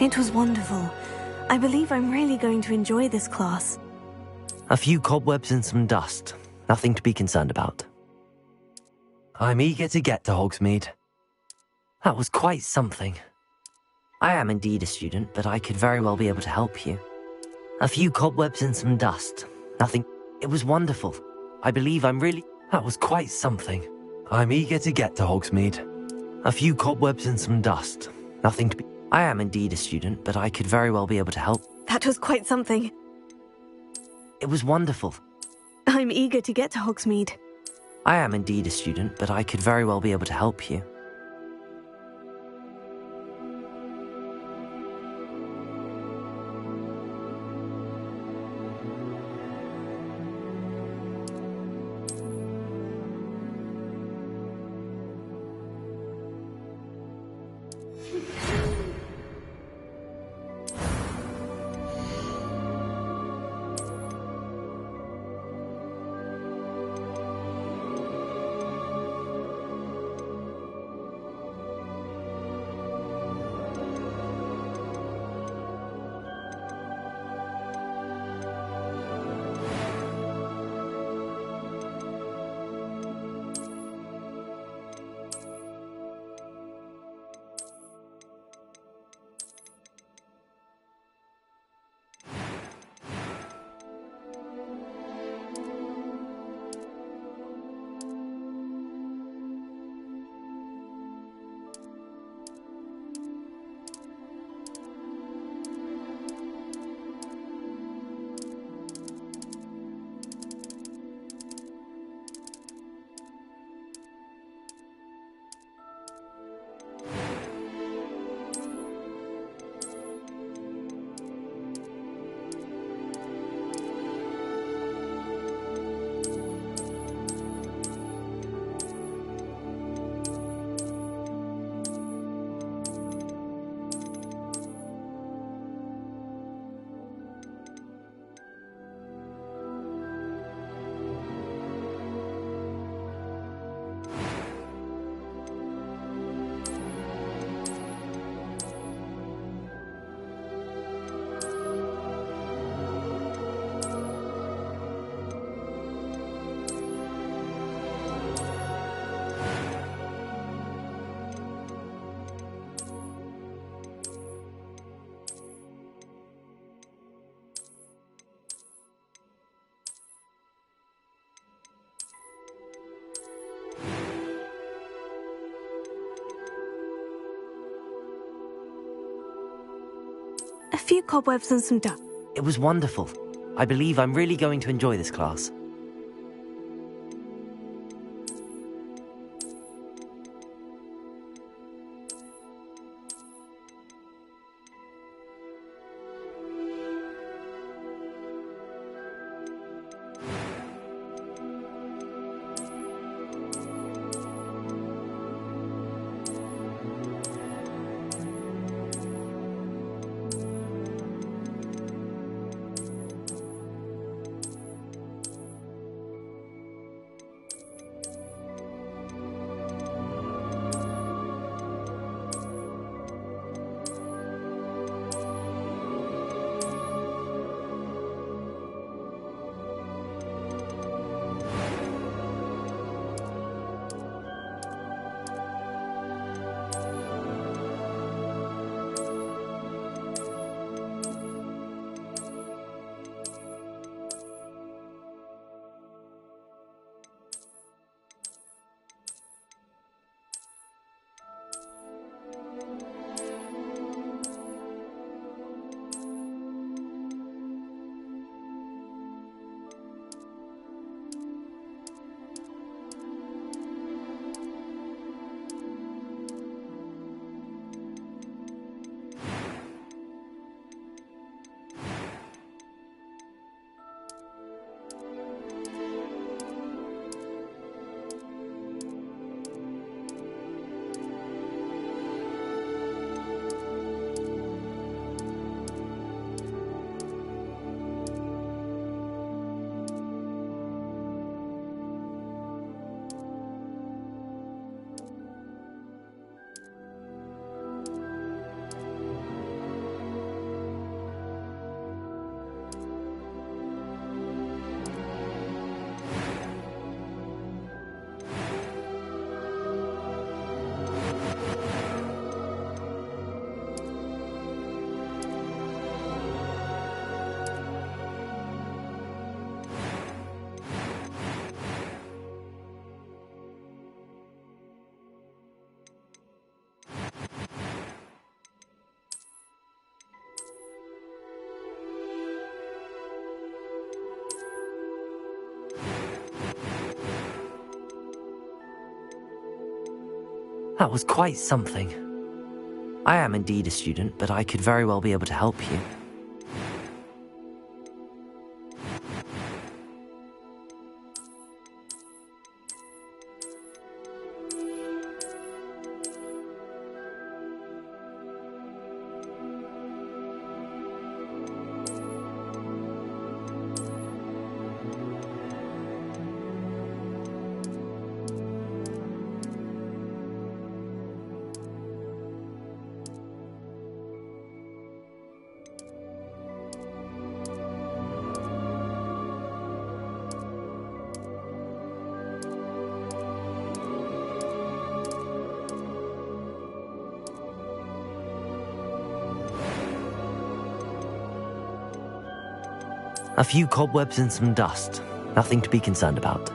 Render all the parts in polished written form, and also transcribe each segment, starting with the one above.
It was wonderful. I believe I'm really going to enjoy this class. A few cobwebs and some dust. Nothing to be concerned about. I'm eager to get to Hogsmeade. That was quite something. I am indeed a student, but I could very well be able to help you. A few cobwebs and some dust. Nothing. It was wonderful. I believe I'm really... That was quite something. I'm eager to get to Hogsmeade. A few cobwebs and some dust. Nothing to be... I am indeed a student, but I could very well be able to help. That was quite something. It was wonderful. I'm eager to get to Hogsmeade. I am indeed a student, but I could very well be able to help you. A few cobwebs and some dust. It was wonderful. I believe I'm really going to enjoy this class. That was quite something. I am indeed a student, but I could very well be able to help you. A few cobwebs and some dust. Nothing to be concerned about.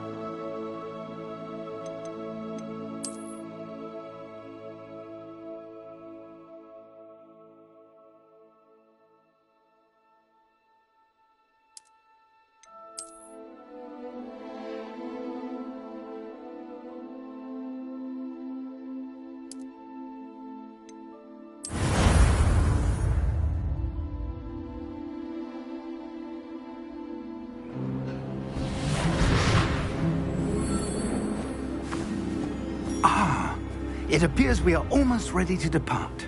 It appears we are almost ready to depart.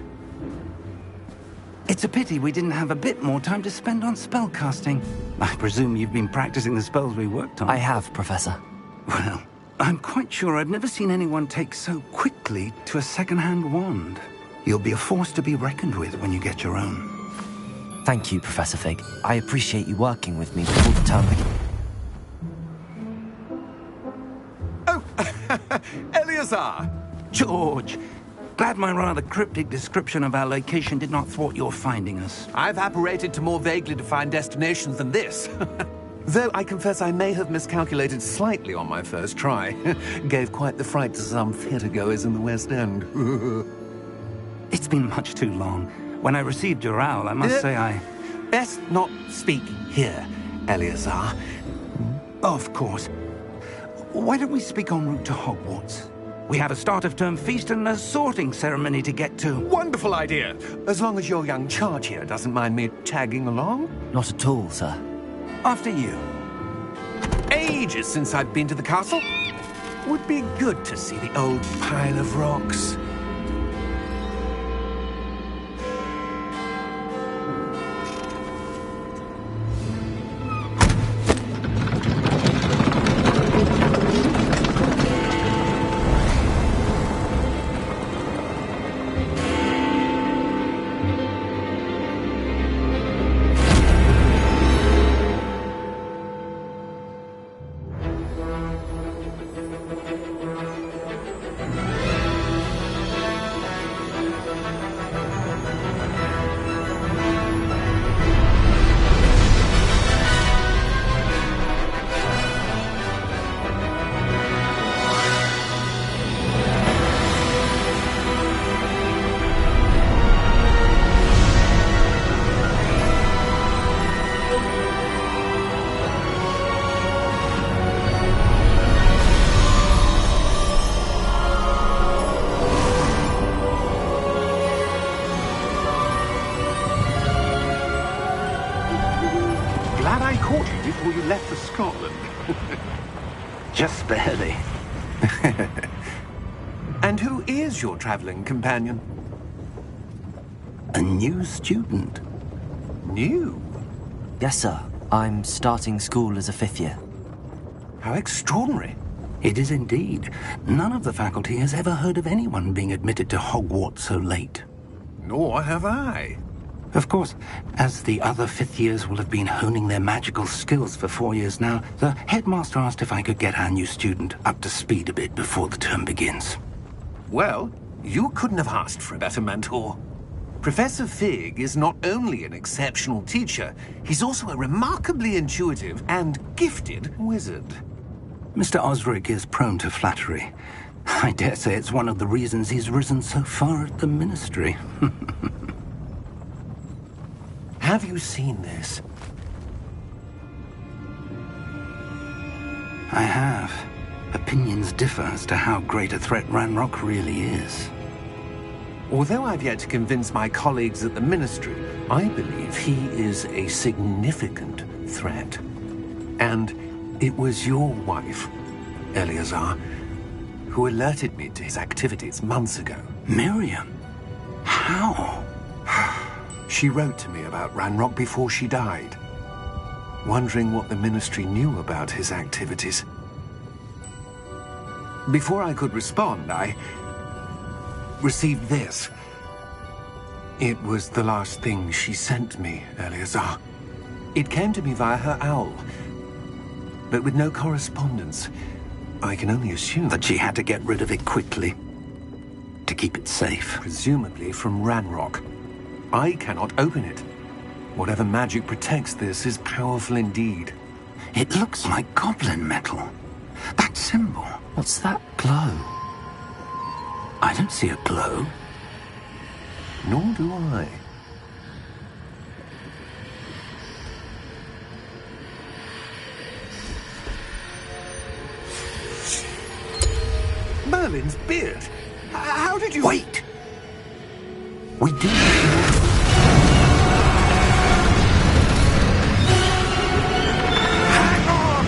It's a pity we didn't have a bit more time to spend on spellcasting. I presume you've been practicing the spells we worked on. I have, Professor. Well, I'm quite sure I've never seen anyone take so quickly to a second-hand wand. You'll be a force to be reckoned with when you get your own. Thank you, Professor Fig. I appreciate you working with me before the term begins. Oh, Eleazar! George, glad my rather cryptic description of our location did not thwart your finding us. I've apparated to more vaguely defined destinations than this. Though I confess I may have miscalculated slightly on my first try. Gave quite the fright to some theatre-goers in the West End. It's been much too long. When I received your owl, I must say I... Best not speak here, Eleazar. Of course. Why don't we speak en route to Hogwarts? We have a start-of-term feast and a sorting ceremony to get to. Wonderful idea! As long as your young charge here doesn't mind me tagging along. Not at all, sir. After you. Ages since I've been to the castle. Would be good to see the old pile of rocks. Before you left for Scotland. Just barely. And who is your traveling companion? A new student. New? Yes, sir. I'm starting school as a 5th year. How extraordinary. It is indeed. None of the faculty has ever heard of anyone being admitted to Hogwarts so late. Nor have I. Of course, as the other 5th years will have been honing their magical skills for 4 years now, the headmaster asked if I could get our new student up to speed a bit before the term begins. Well, you couldn't have asked for a better mentor. Professor Fig is not only an exceptional teacher, he's also a remarkably intuitive and gifted wizard. Mr. Osric is prone to flattery. I dare say it's one of the reasons he's risen so far at the ministry. Have you seen this? I have. A opinions differ as to how great a threat Ranrock really is. Although I've yet to convince my colleagues at the Ministry, I believe he is a significant threat. And it was your wife, Eleazar, who alerted me to his activities months ago. Miriam? How? She wrote to me about Ranrock before she died, wondering what the Ministry knew about his activities. Before I could respond, I received this. It was the last thing she sent me, Eleazar. It came to me via her owl, but with no correspondence. I can only assume That she had to get rid of it quickly, to keep it safe. presumably from Ranrock. I cannot open it. Whatever magic protects this is powerful indeed. It looks like goblin metal. That symbol. What's that glow? I don't see a glow. Nor do I. Merlin's beard. How did you... Wait! We do... Hang on!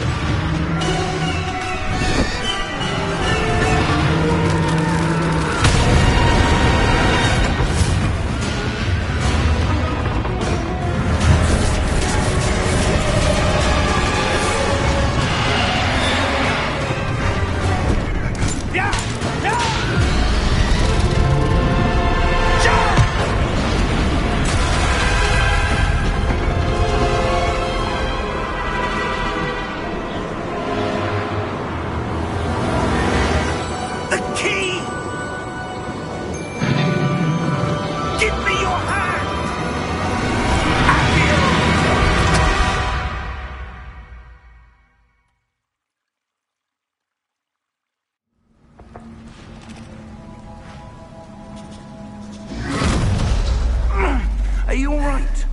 Are you all right?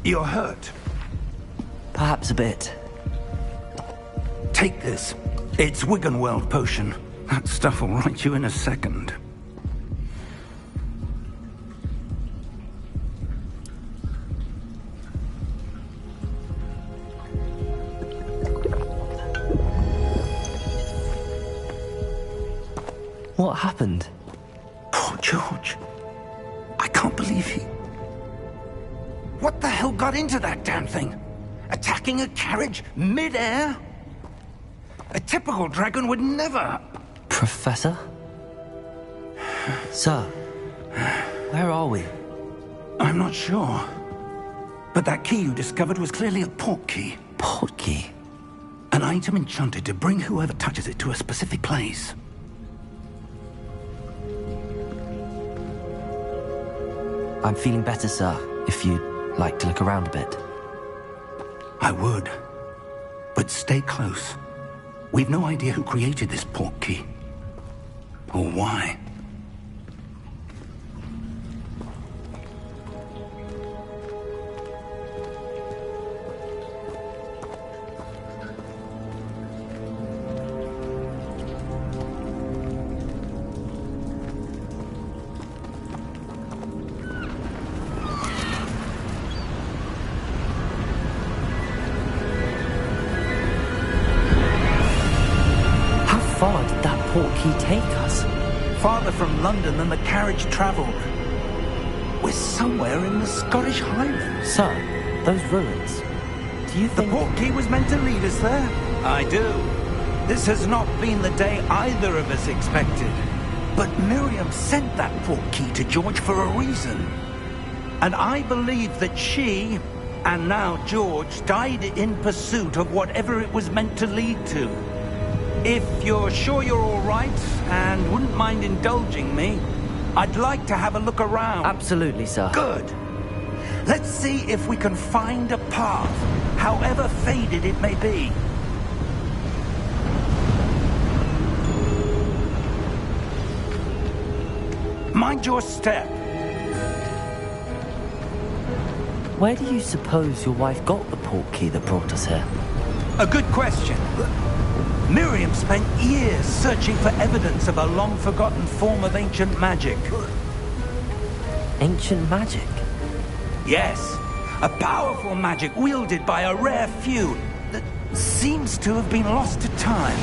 You're hurt. Perhaps a bit. Take this. It's Wiggenweld potion. That stuff will right you in a second. What happened? Poor George. I can't believe he... What the hell got into that damn thing? Attacking a carriage mid-air? A typical dragon would never... Professor? Sir, where are we? I'm not sure. But that key you discovered was clearly a port key. Port key? An item enchanted to bring whoever touches it to a specific place. I'm feeling better, sir, if you'd like to look around a bit. I would. But stay close. We've no idea who created this port key. Or why. How far did that port key take us? Farther from London than the carriage travelled. We're somewhere in the Scottish Highlands. Sir, those ruins. Do you The think... port key was meant to lead us there? I do. This has not been the day either of us expected. But Miriam sent that port key to George for a reason. And I believe that she, and now George, died in pursuit of whatever it was meant to lead to. If you're sure you're all right, and wouldn't mind indulging me, I'd like to have a look around. Absolutely, sir. Good. Let's see if we can find a path, however faded it may be. Mind your step. Where do you suppose your wife got the port key that brought us here? A good question. Miriam spent years searching for evidence of a long-forgotten form of ancient magic. Ancient magic? Yes, a powerful magic wielded by a rare few that seems to have been lost to time.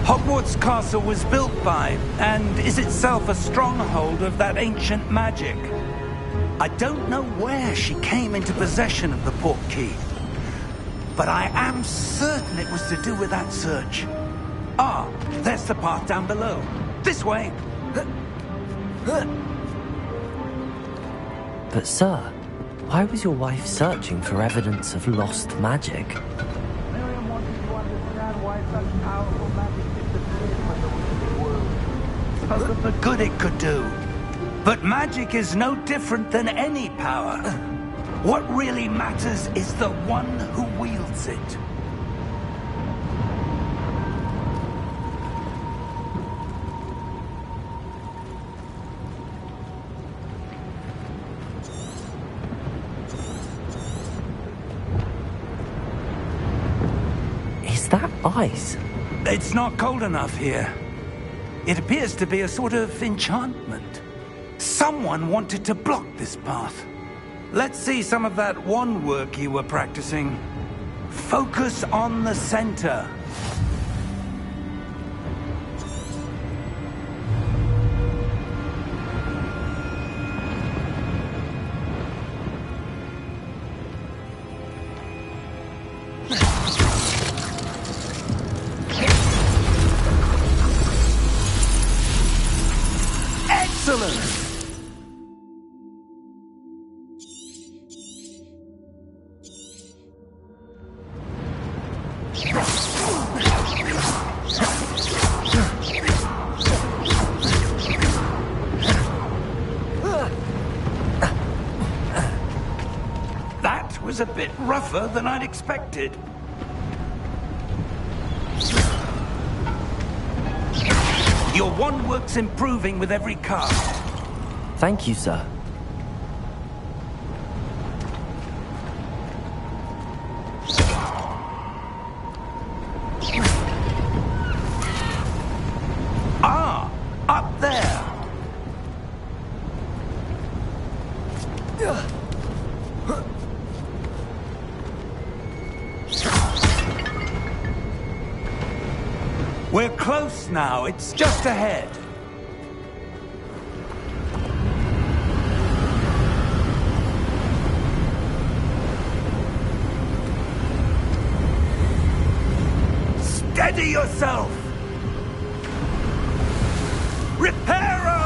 Hogwarts Castle was built by, and is itself a stronghold of that ancient magic. I don't know where she came into possession of the portkey, but I am certain it was to do with that search. Ah, there's the path down below. This way. But sir, why was your wife searching for evidence of lost magic? Miriam wanted to understand why such powerful magic disappeared from the wizarding world. Spoke of the good it could do. But magic is no different than any power. What really matters is the one who wields it. Is that ice? It's not cold enough here. It appears to be a sort of enchantment. Someone wanted to block this path. Let's see some of that wand work you were practicing. Focus on the center. Excellent! That was a bit rougher than I'd expected. Your wand work's improving with every cast. Thank you, sir. Ah, up there. We're close now. It's just ahead. Steady yourself. Reparo!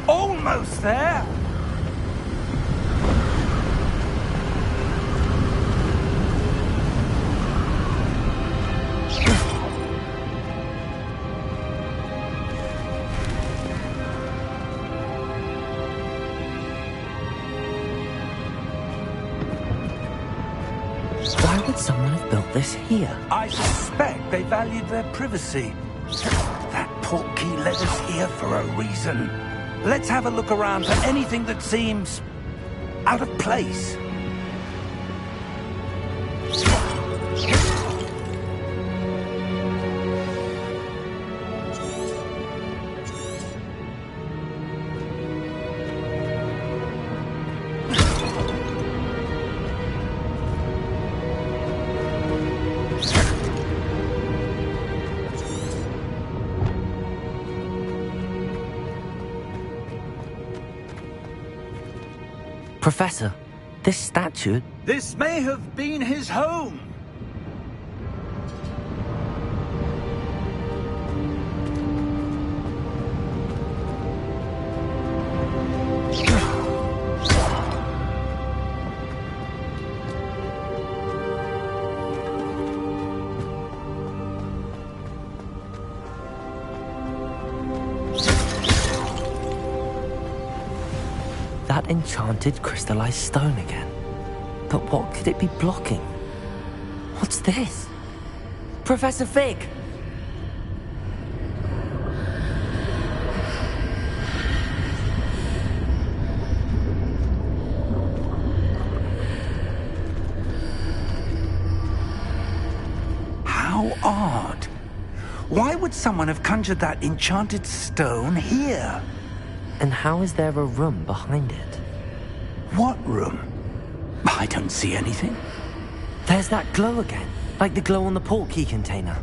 Almost there. Why would someone have built this here? I suspect they valued their privacy. That portkey led us here for a reason. Let's have a look around for anything that seems out of place. Professor, this statue... This may have been his home. that enchanted crystallized stone again. But what could it be blocking? What's this? Professor Fig! How odd. Why would someone have conjured that enchanted stone here? And how is there a room behind it? What room? I don't see anything. There's that glow again, like the glow on the portkey container.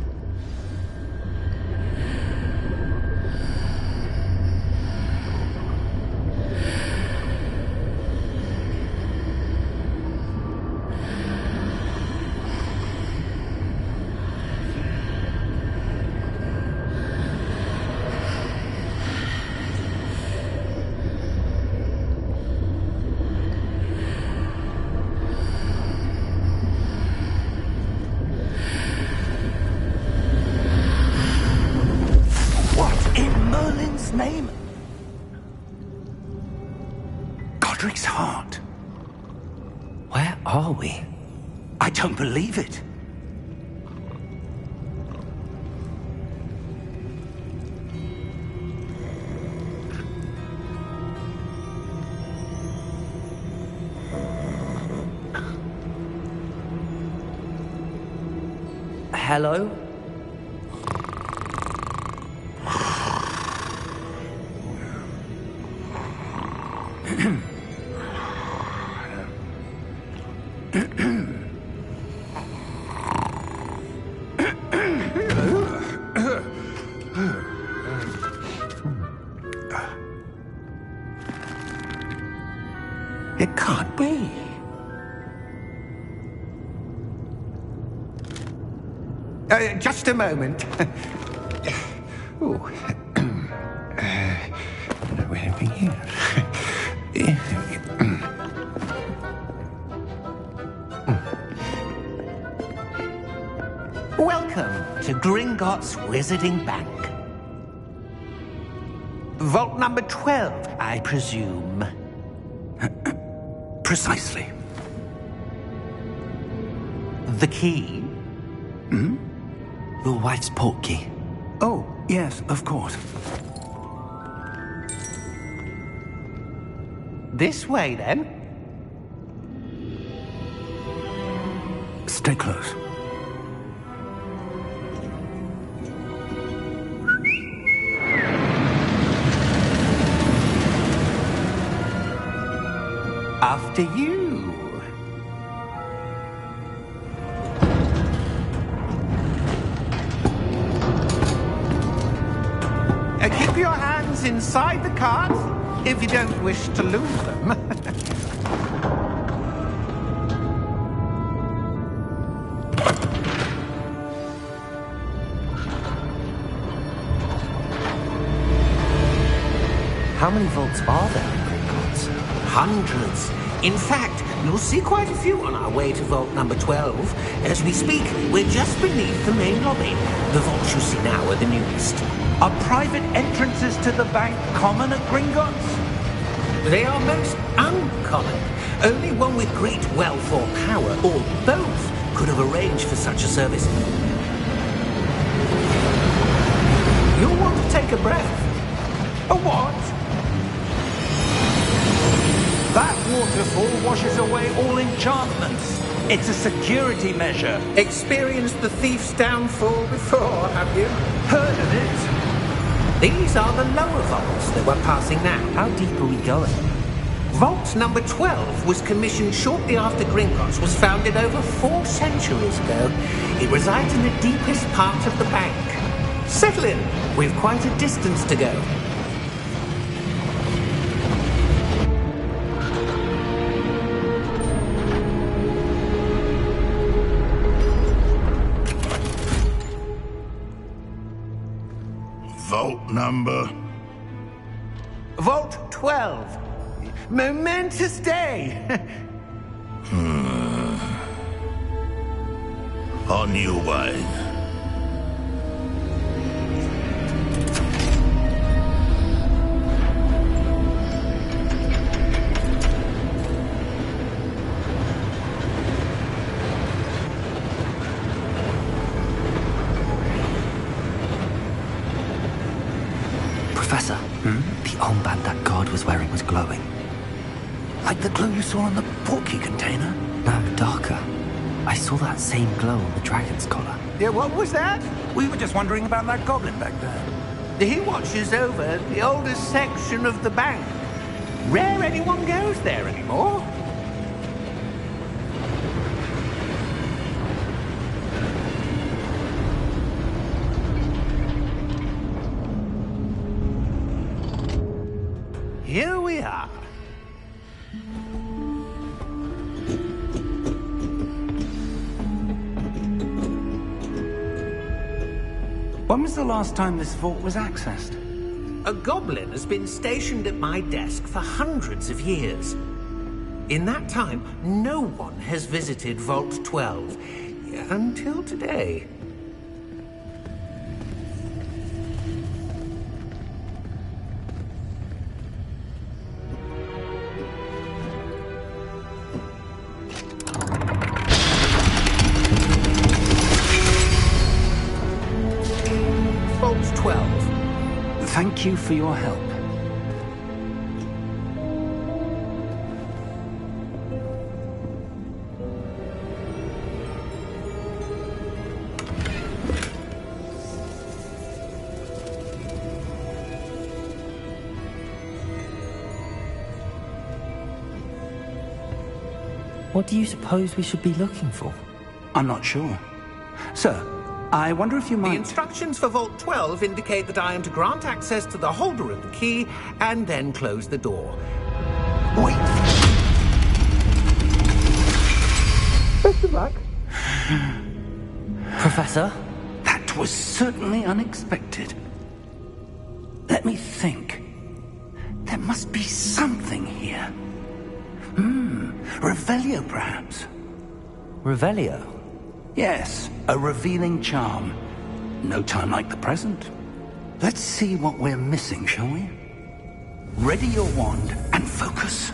Name? Godric's heart. Where are we? I don't believe it. Hello? It can't be. Just a moment. Oh. Anything here? Welcome to Gringotts Wizarding Bank. Vault number 12, I presume. Precisely. The key? Hmm? Your wife's portkey. Oh, yes, of course. This way, then. Stay close. After you. Keep your hands inside the cart if you don't wish to lose them. How many vaults are there in Gringotts? Hundreds. In fact, you'll see quite a few on our way to vault number 12. As we speak, we're just beneath the main lobby. The vaults you see now are the newest. Are private entrances to the bank common at Gringotts? They are most uncommon. Only one with great wealth or power, or both, could have arranged for such a service. You'll want to take a breath. A what? That waterfall washes away all enchantments. It's a security measure. Experienced the thief's downfall before, have you? Heard of it? These are the lower vaults that we're passing now. How deep are we going? Vault number 12 was commissioned shortly after Gringotts was founded over 4 centuries ago. It resides in the deepest part of the bank. Settle in. We've quite a distance to go. Vault number? Vault 12. Momentous day. On your way. The armband that guard was wearing was glowing. Like the glow you saw on the portkey container? No, darker. I saw that same glow on the dragon's collar. Yeah, what was that? We were just wondering about that goblin back there. He watches over the oldest section of the bank. Rare anyone goes there anymore. Here we are. When was the last time this vault was accessed? A goblin has been stationed at my desk for hundreds of years. In that time, no one has visited Vault 12 until today. Vault 12. Thank you for your help. What do you suppose we should be looking for? I'm not sure. Sir, I wonder if you The might... instructions for Vault 12 indicate that I am to grant access to the holder of the key and then close the door. Wait! Best of luck. Professor? That was certainly unexpected. Let me think. There must be something here. Revelio, perhaps? Revelio? Yes, a revealing charm. No time like the present. Let's see what we're missing, shall we? Ready your wand and focus.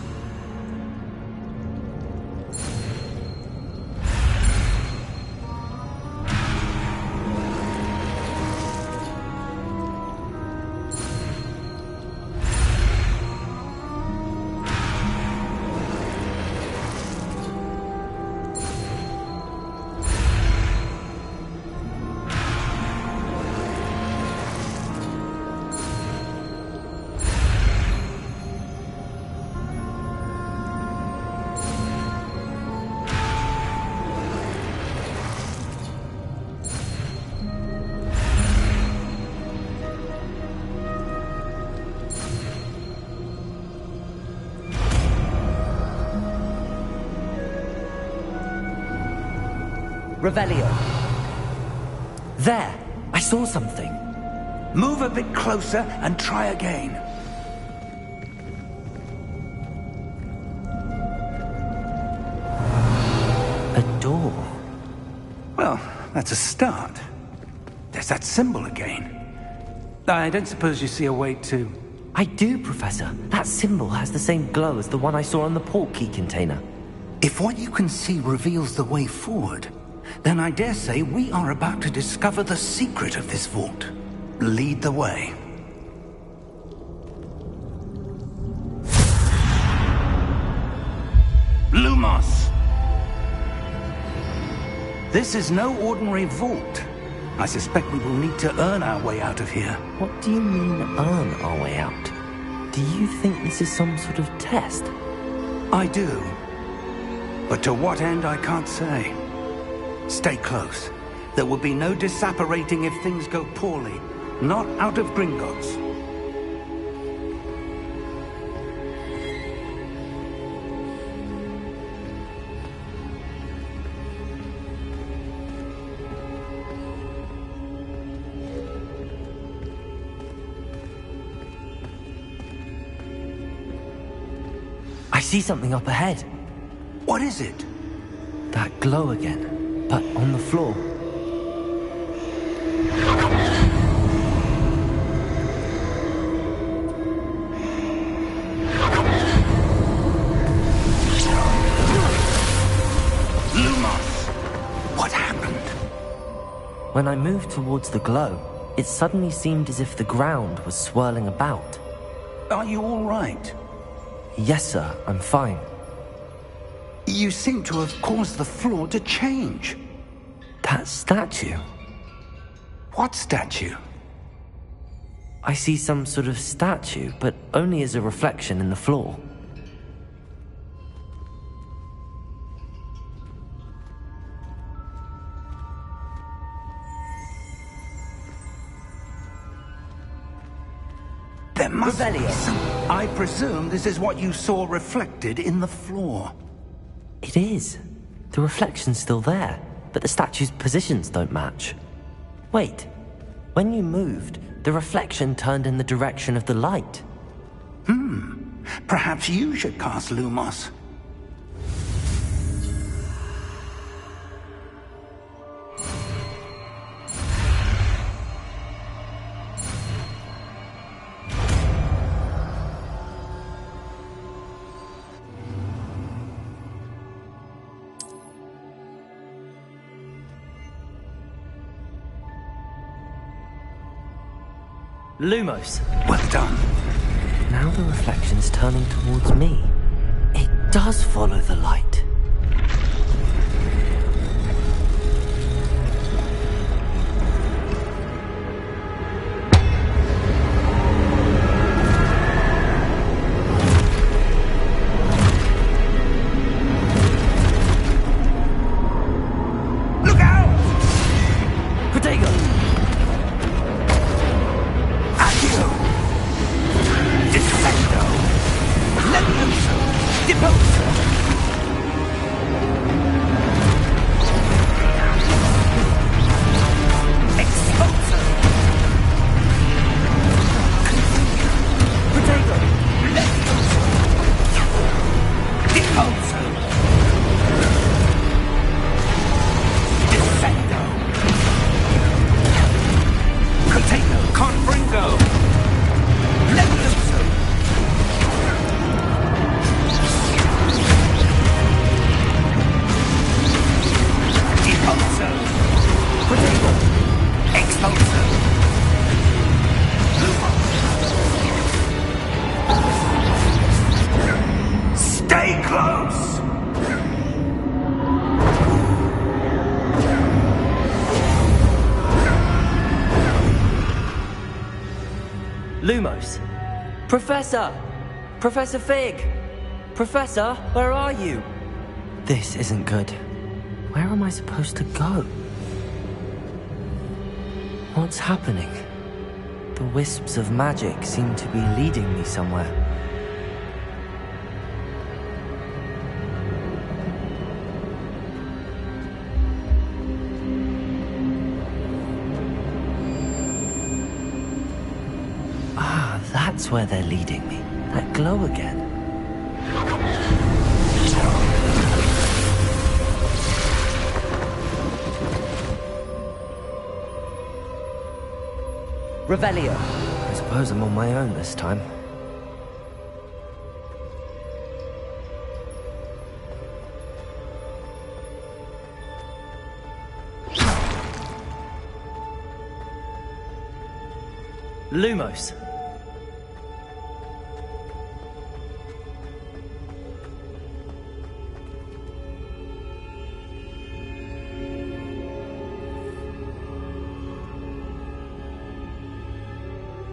Revelio. There! I saw something. Move a bit closer and try again. A door. Well, that's a start. There's that symbol again. I don't suppose you see a way to... I do, Professor. That symbol has the same glow as the one I saw on the portkey container. If what you can see reveals the way forward, then I dare say we are about to discover the secret of this vault. Lead the way. Lumos! This is no ordinary vault. I suspect we will need to earn our way out of here. What do you mean, earn our way out? Do you think this is some sort of test? I do. But to what end, I can't say. Stay close. There will be no disapparating if things go poorly. Not out of Gringotts. I see something up ahead. What is it? That glow again, but on the floor. Lumos! What happened? When I moved towards the glow, it suddenly seemed as if the ground was swirling about. Are you all right? Yes, sir, I'm fine. You seem to have caused the floor to change. That statue? What statue? I see some sort of statue, but only as a reflection in the floor. There must be some... I presume this is what you saw reflected in the floor. It is. The reflection's still there, but the statue's positions don't match. Wait, when you moved, the reflection turned in the direction of the light. Perhaps you should cast Lumos. Lumos! Well done. Now the reflection's turning towards me. It does follow the light. Look out! Protego! Accio! Descendo! Levioso! Deposo! Exposo! Protego! Levioso! Deposo! Descendo! Potato! Confringo! Levioso! Deposo! Protego! Exposo! Stay close! Lumos! Professor! Professor Fig! Professor, where are you? This isn't good. Where am I supposed to go? What's happening? The wisps of magic seem to be leading me somewhere. Ah, that's where they're leading me. That glow again. Revelio. I suppose I'm on my own this time. Lumos.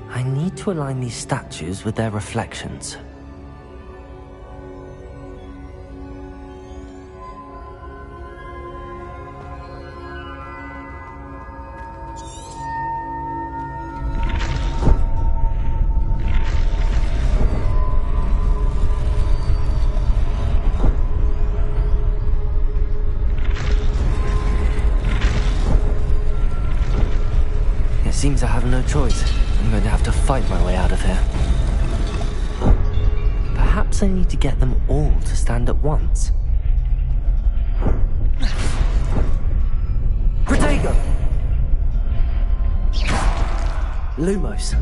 I need to align these statues with their reflections. It seems I have no choice. I'm going to have to fight my way out of here. Perhaps I need to get them all to stand at once. Protego! Lumos.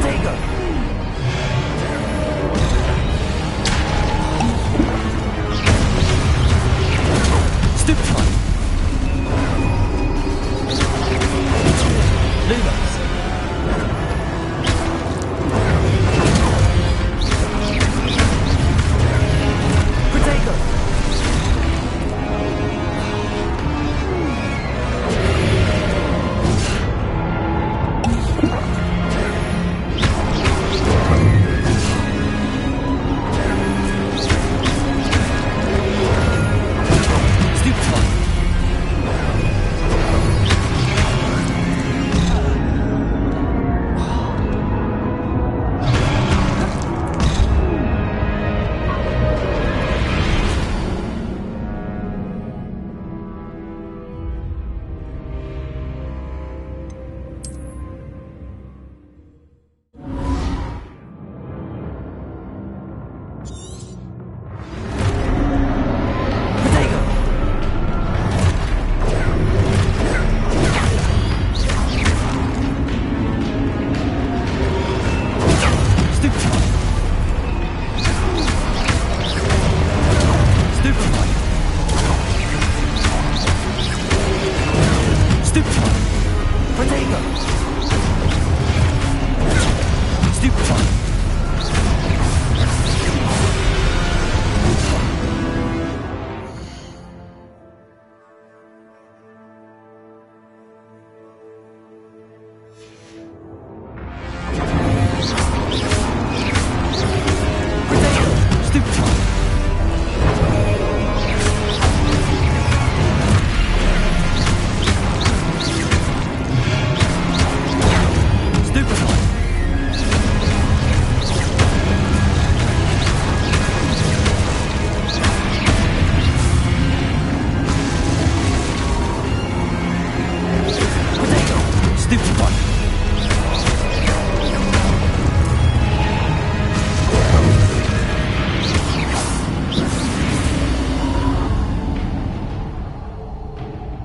Protego! Stupefy! Lumos! Protego!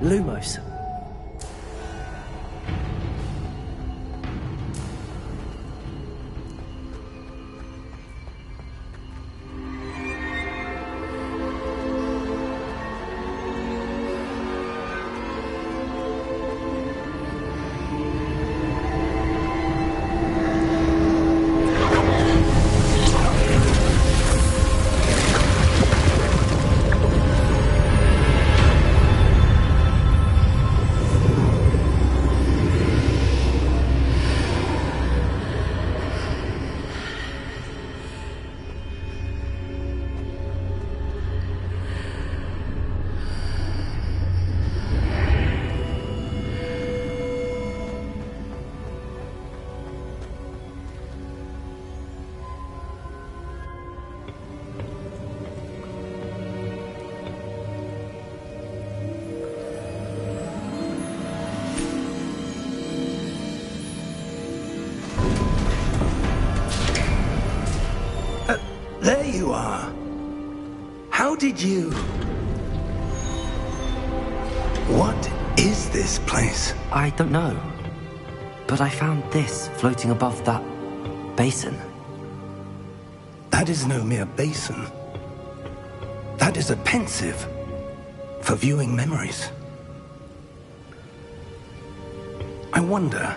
Lumos. There you are. How did you... What is this place? I don't know. But I found this floating above that basin. That is no mere basin. That is a pensive for viewing memories. I wonder...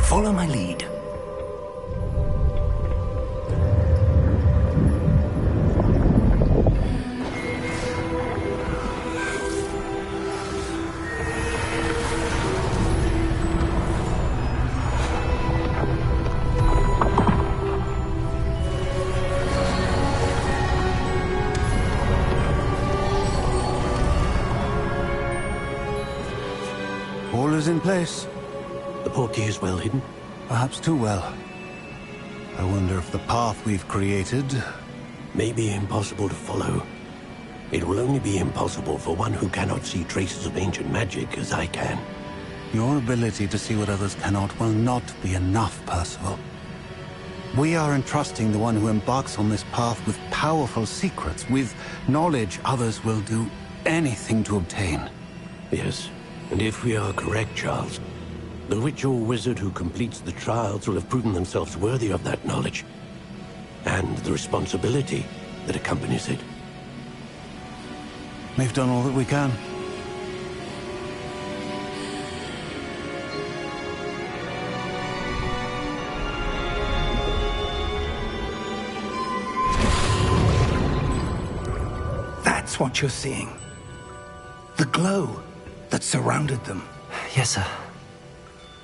Follow my lead. All is in place. The portkey is well hidden. Perhaps too well. I wonder if the path we've created... May be impossible to follow. It will only be impossible for one who cannot see traces of ancient magic as I can. Your ability to see what others cannot will not be enough, Percival. We are entrusting the one who embarks on this path with powerful secrets, with knowledge others will do anything to obtain. Yes, and if we are correct, Charles, the witch or wizard who completes the trials will have proven themselves worthy of that knowledge, and the responsibility that accompanies it. We've done all that we can. That's what you're seeing. The glow that surrounded them. Yes, sir.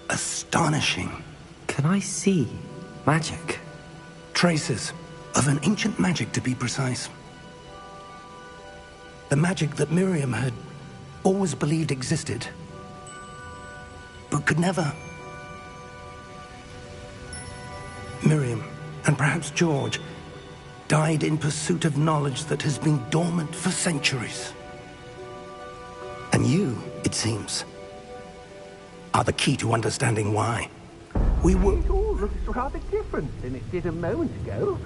Astonishing. Can I see magic? Traces of an ancient magic, to be precise. The magic that Miriam had always believed existed, but could never. Miriam, and perhaps George, died in pursuit of knowledge that has been dormant for centuries. And you, it seems, are the key to understanding why. We were... It all looks rather different than it did a moment ago.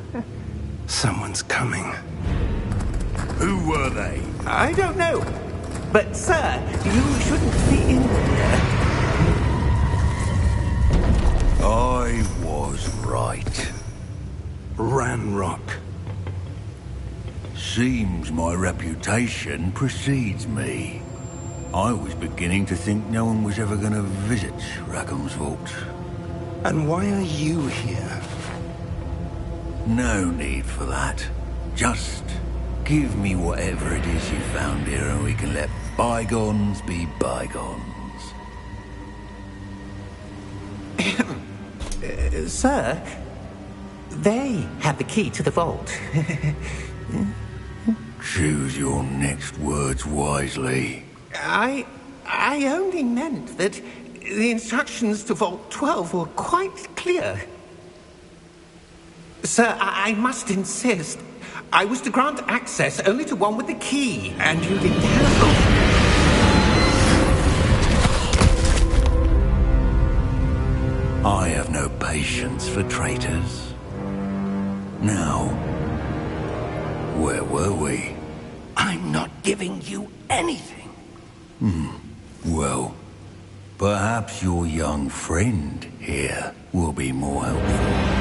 Someone's coming. Who were they? I don't know. But, sir, you shouldn't be in here. I was right. Ranrock. Seems my reputation precedes me. I was beginning to think no one was ever going to visit Rackham's vault. And why are you here? No need for that. Just give me whatever it is you found here and we can let bygones be bygones. Sir, they have the key to the vault. Choose your next words wisely. I only meant that the instructions to Vault 12 were quite clear. Sir, I must insist. I was to grant access only to one with the key, and you didn't have... I have no patience for traitors. Now, where were we? I'm not giving you anything. Well, perhaps your young friend here will be more helpful.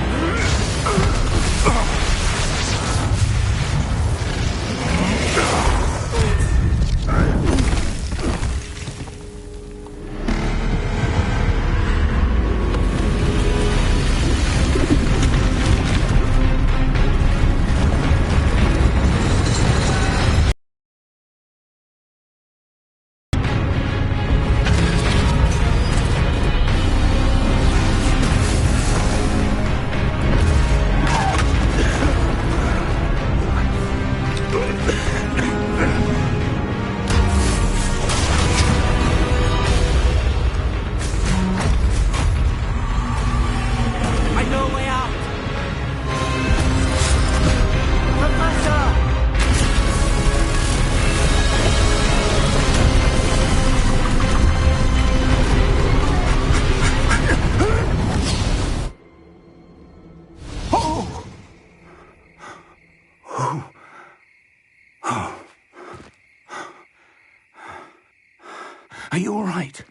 Are you all right?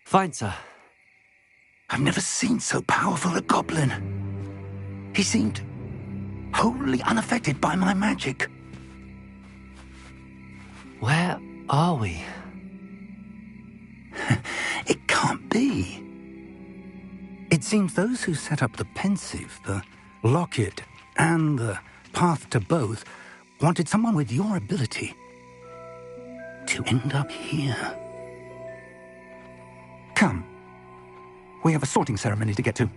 Fine, sir. I've never seen so powerful a goblin. He seemed wholly unaffected by my magic. Where are we? It can't be. It seems those who set up the pensive, the locket, and the path to both wanted someone with your ability to end up here. Come. We have a sorting ceremony to get to.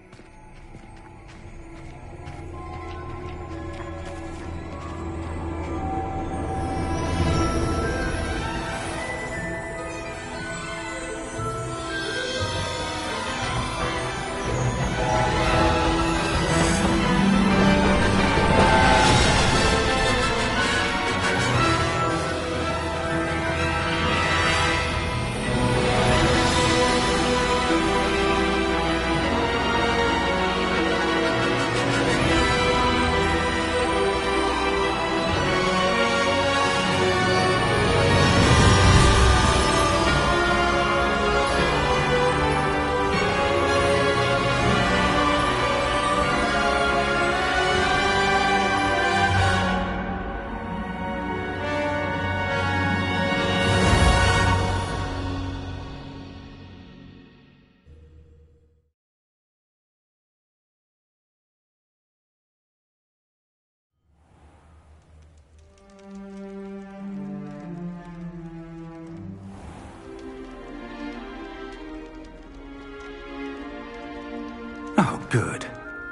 Good.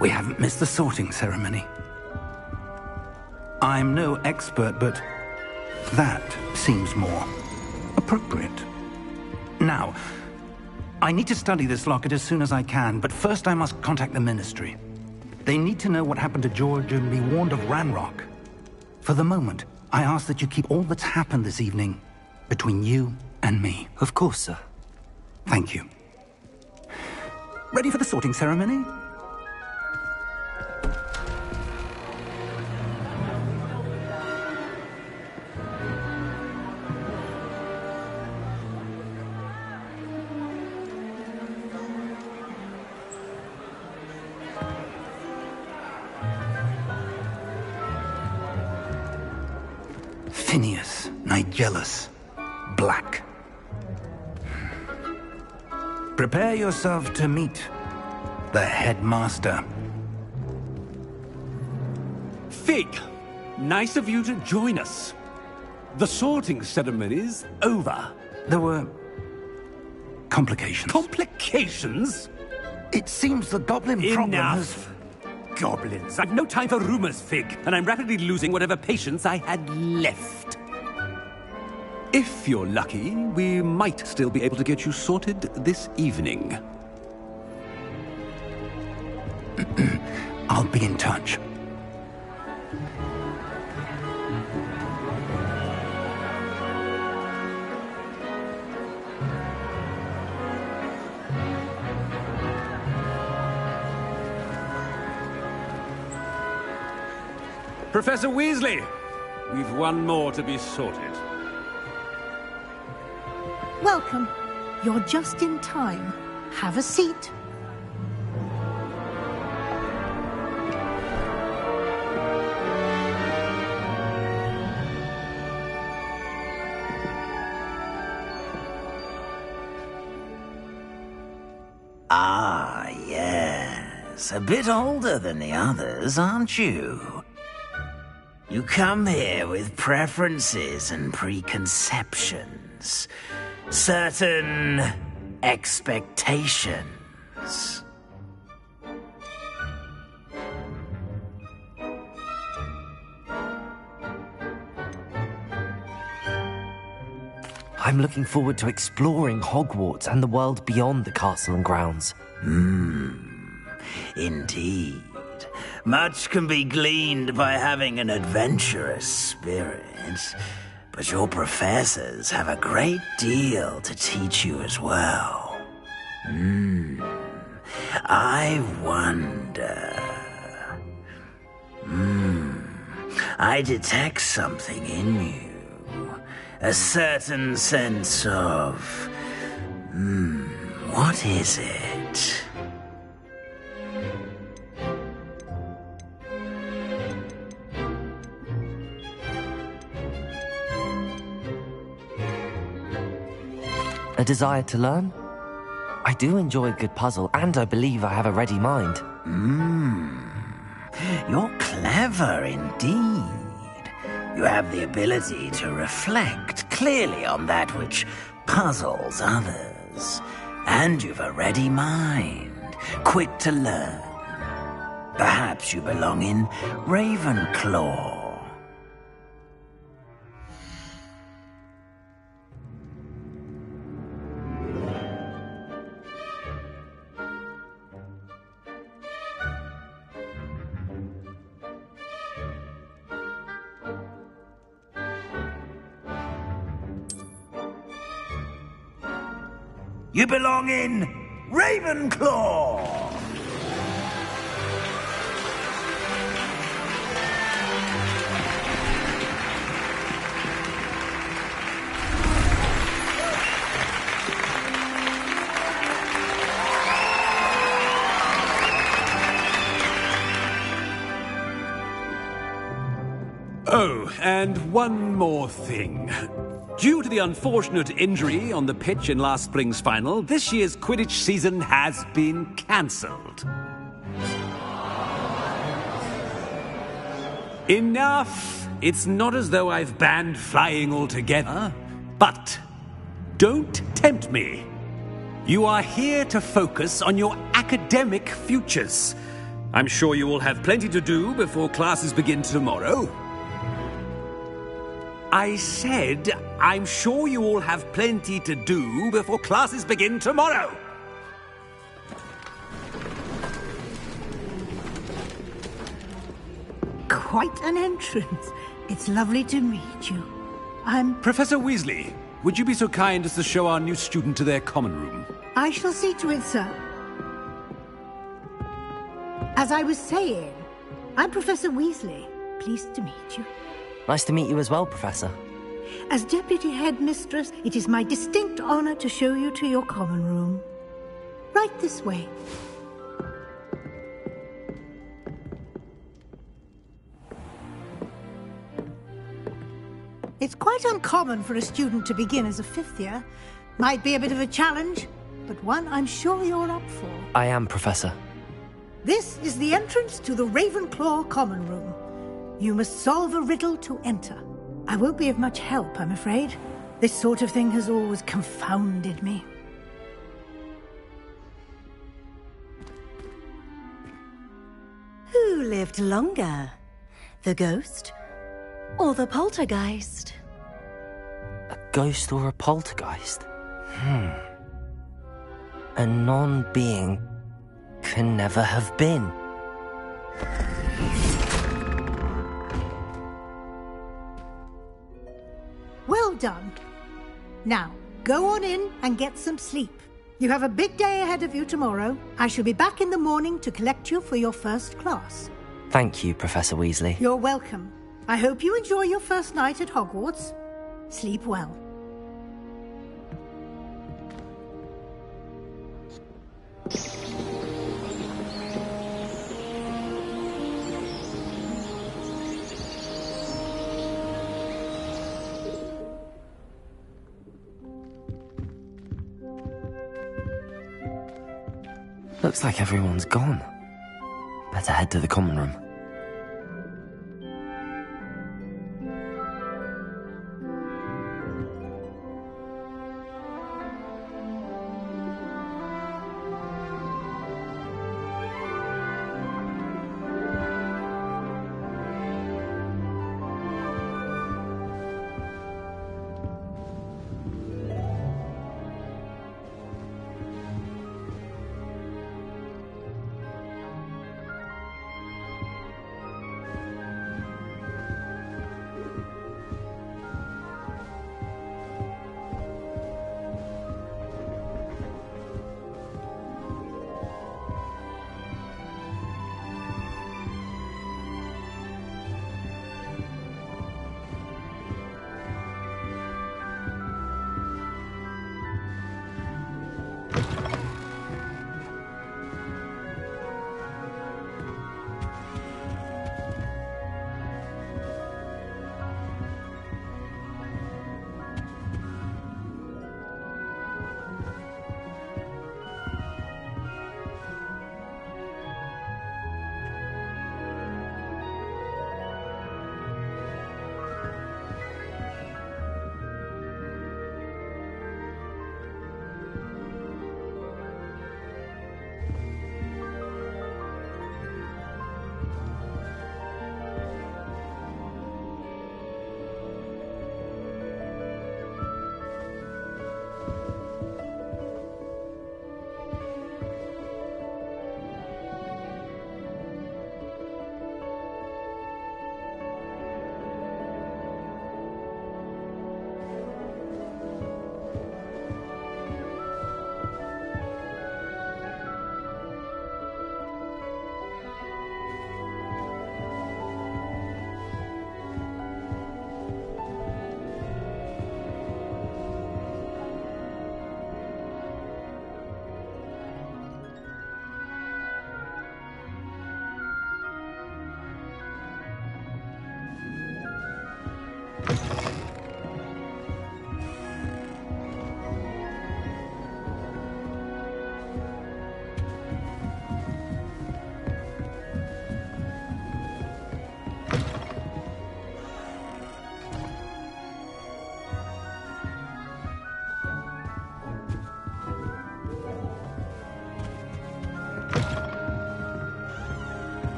We haven't missed the sorting ceremony. I'm no expert, but that seems more appropriate. Now, I need to study this locket as soon as I can, but first I must contact the Ministry. They need to know what happened to George and be warned of Ranrock. For the moment, I ask that you keep all that's happened this evening between you and me. Of course, sir. Thank you. Ready for the sorting ceremony? Phineas, Nigellus, Black. Prepare yourself to meet the headmaster. Fig, nice of you to join us. The sorting ceremony's over. There were complications. Complications? It seems the goblin problem has... Enough! Goblins. I've no time for rumors, Fig, and I'm rapidly losing whatever patience I had left. If you're lucky, we might still be able to get you sorted this evening. I'll be in touch. Professor Weasley, we've one more to be sorted. Welcome. You're just in time. Have a seat. Ah, yes. A bit older than the others, aren't you? You come here with preferences and preconceptions. Certain expectations. I'm looking forward to exploring Hogwarts and the world beyond the castle and grounds. Indeed. Much can be gleaned by having an adventurous spirit, but your professors have a great deal to teach you as well. I wonder... I detect something in you. A certain sense of... what is it? A desire to learn? I do enjoy a good puzzle, and I believe I have a ready mind. You're clever indeed. You have the ability to reflect clearly on that which puzzles others. And you've a ready mind, quick to learn. Perhaps you belong in Ravenclaw. You belong in Ravenclaw! Oh, and one more thing. Due to the unfortunate injury on the pitch in last spring's final, this year's Quidditch season has been cancelled. Enough! It's not as though I've banned flying altogether, but don't tempt me. You are here to focus on your academic futures. I'm sure you will have plenty to do before classes begin tomorrow. I said, I'm sure you all have plenty to do before classes begin tomorrow. Quite an entrance. It's lovely to meet you. I'm... Professor Weasley, would you be so kind as to show our new student to their common room? I shall see to it, sir. As I was saying, I'm Professor Weasley. Pleased to meet you. Nice to meet you as well, Professor. As Deputy Headmistress, it is my distinct honor to show you to your common room. Right this way. It's quite uncommon for a student to begin as a fifth year. Might be a bit of a challenge, but one I'm sure you're up for. I am, Professor. This is the entrance to the Ravenclaw Common Room. You must solve a riddle to enter. I won't be of much help, I'm afraid. This sort of thing has always confounded me. Who lived longer? The ghost or the poltergeist? A ghost or a poltergeist? A non-being can never have been. Well done. Now, go on in and get some sleep. You have a big day ahead of you tomorrow. I shall be back in the morning to collect you for your first class. Thank you, Professor Weasley. You're welcome. I hope you enjoy your first night at Hogwarts. Sleep well. Looks like everyone's gone. Better head to the common room.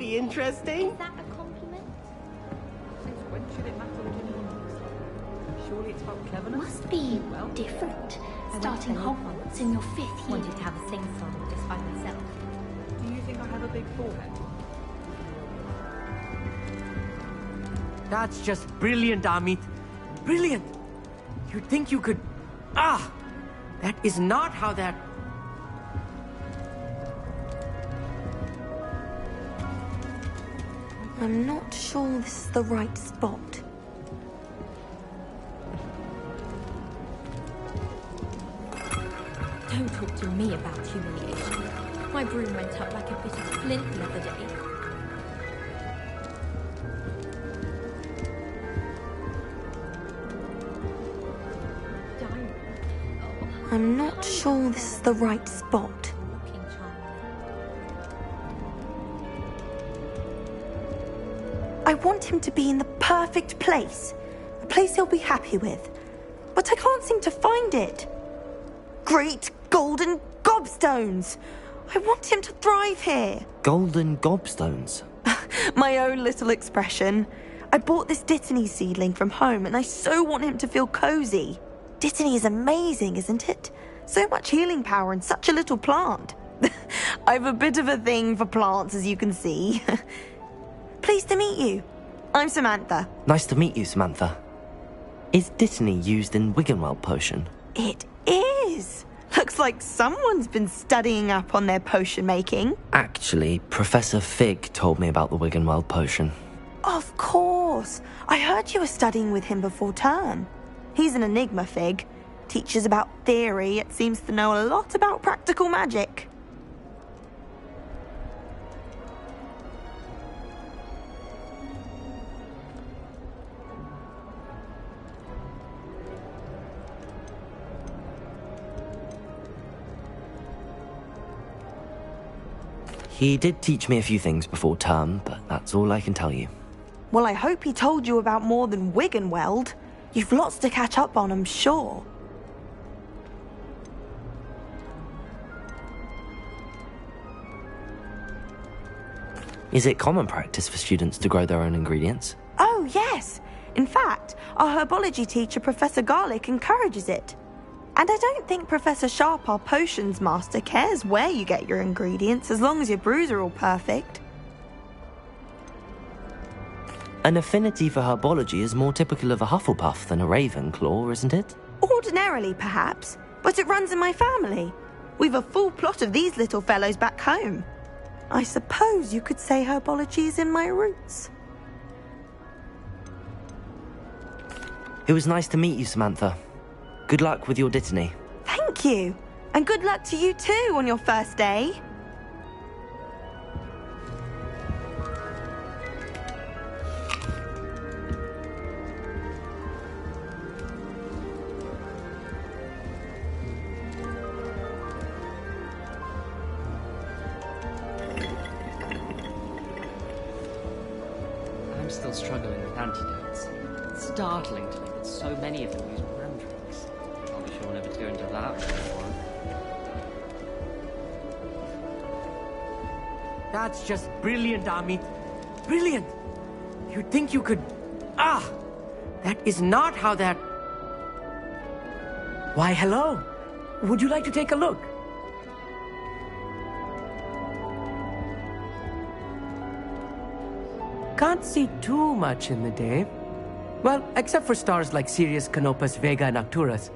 be interesting. Is that a compliment? When should it matter what anyone thinks? Surely it's about cleverness. Must be different. Starting Hogwarts in your 5th year. Wanted to have a sing-song just by myself. Do you think I have a big forehead? That's just brilliant, Amit. Brilliant! You'd think you could... Ah! That is not how that... I'm not sure this is the right spot. Don't talk to me about humiliation. My broom went up like a bit of flint the other day. I'm not sure this is the right spot. I want him to be in the perfect place. A place he'll be happy with. But I can't seem to find it. Great golden gobstones! I want him to thrive here. Golden gobstones? My own little expression. I bought this Dittany seedling from home and I so want him to feel cozy. Dittany is amazing, isn't it? So much healing power in such a little plant. I've a bit of a thing for plants, as you can see. Pleased to meet you. I'm Samantha. Nice to meet you, Samantha. Is Dittany used in Wiggenweld potion? It is. Looks like someone's been studying up on their potion making. Actually, Professor Fig told me about the Wiggenweld potion. Of course. I heard you were studying with him before term. He's an enigma, Fig. Teaches about theory, yet seems to know a lot about practical magic. He did teach me a few things before term, but that's all I can tell you. Well, I hope he told you about more than Wiggenweld. You've lots to catch up on, I'm sure. Is it common practice for students to grow their own ingredients? Oh, yes. In fact, our herbology teacher, Professor Garlick, encourages it. And I don't think Professor Sharp, our potions master, cares where you get your ingredients, as long as your brews are all perfect. An affinity for herbology is more typical of a Hufflepuff than a Ravenclaw, isn't it? Ordinarily, perhaps, but it runs in my family. We've a full plot of these little fellows back home. I suppose you could say herbology is in my roots. It was nice to meet you, Samantha. Good luck with your Dittany. Thank you. And good luck to you too on your first day. I'm still struggling with antidotes. It's startling to me that so many of them use mandrakes. I'll be sure never to go into that one. That's just brilliant, Amit. Brilliant! You'd think you could... Ah! That is not how that... Why, hello. Would you like to take a look? Can't see too much in the day. Well, except for stars like Sirius, Canopus, Vega, and Arcturus.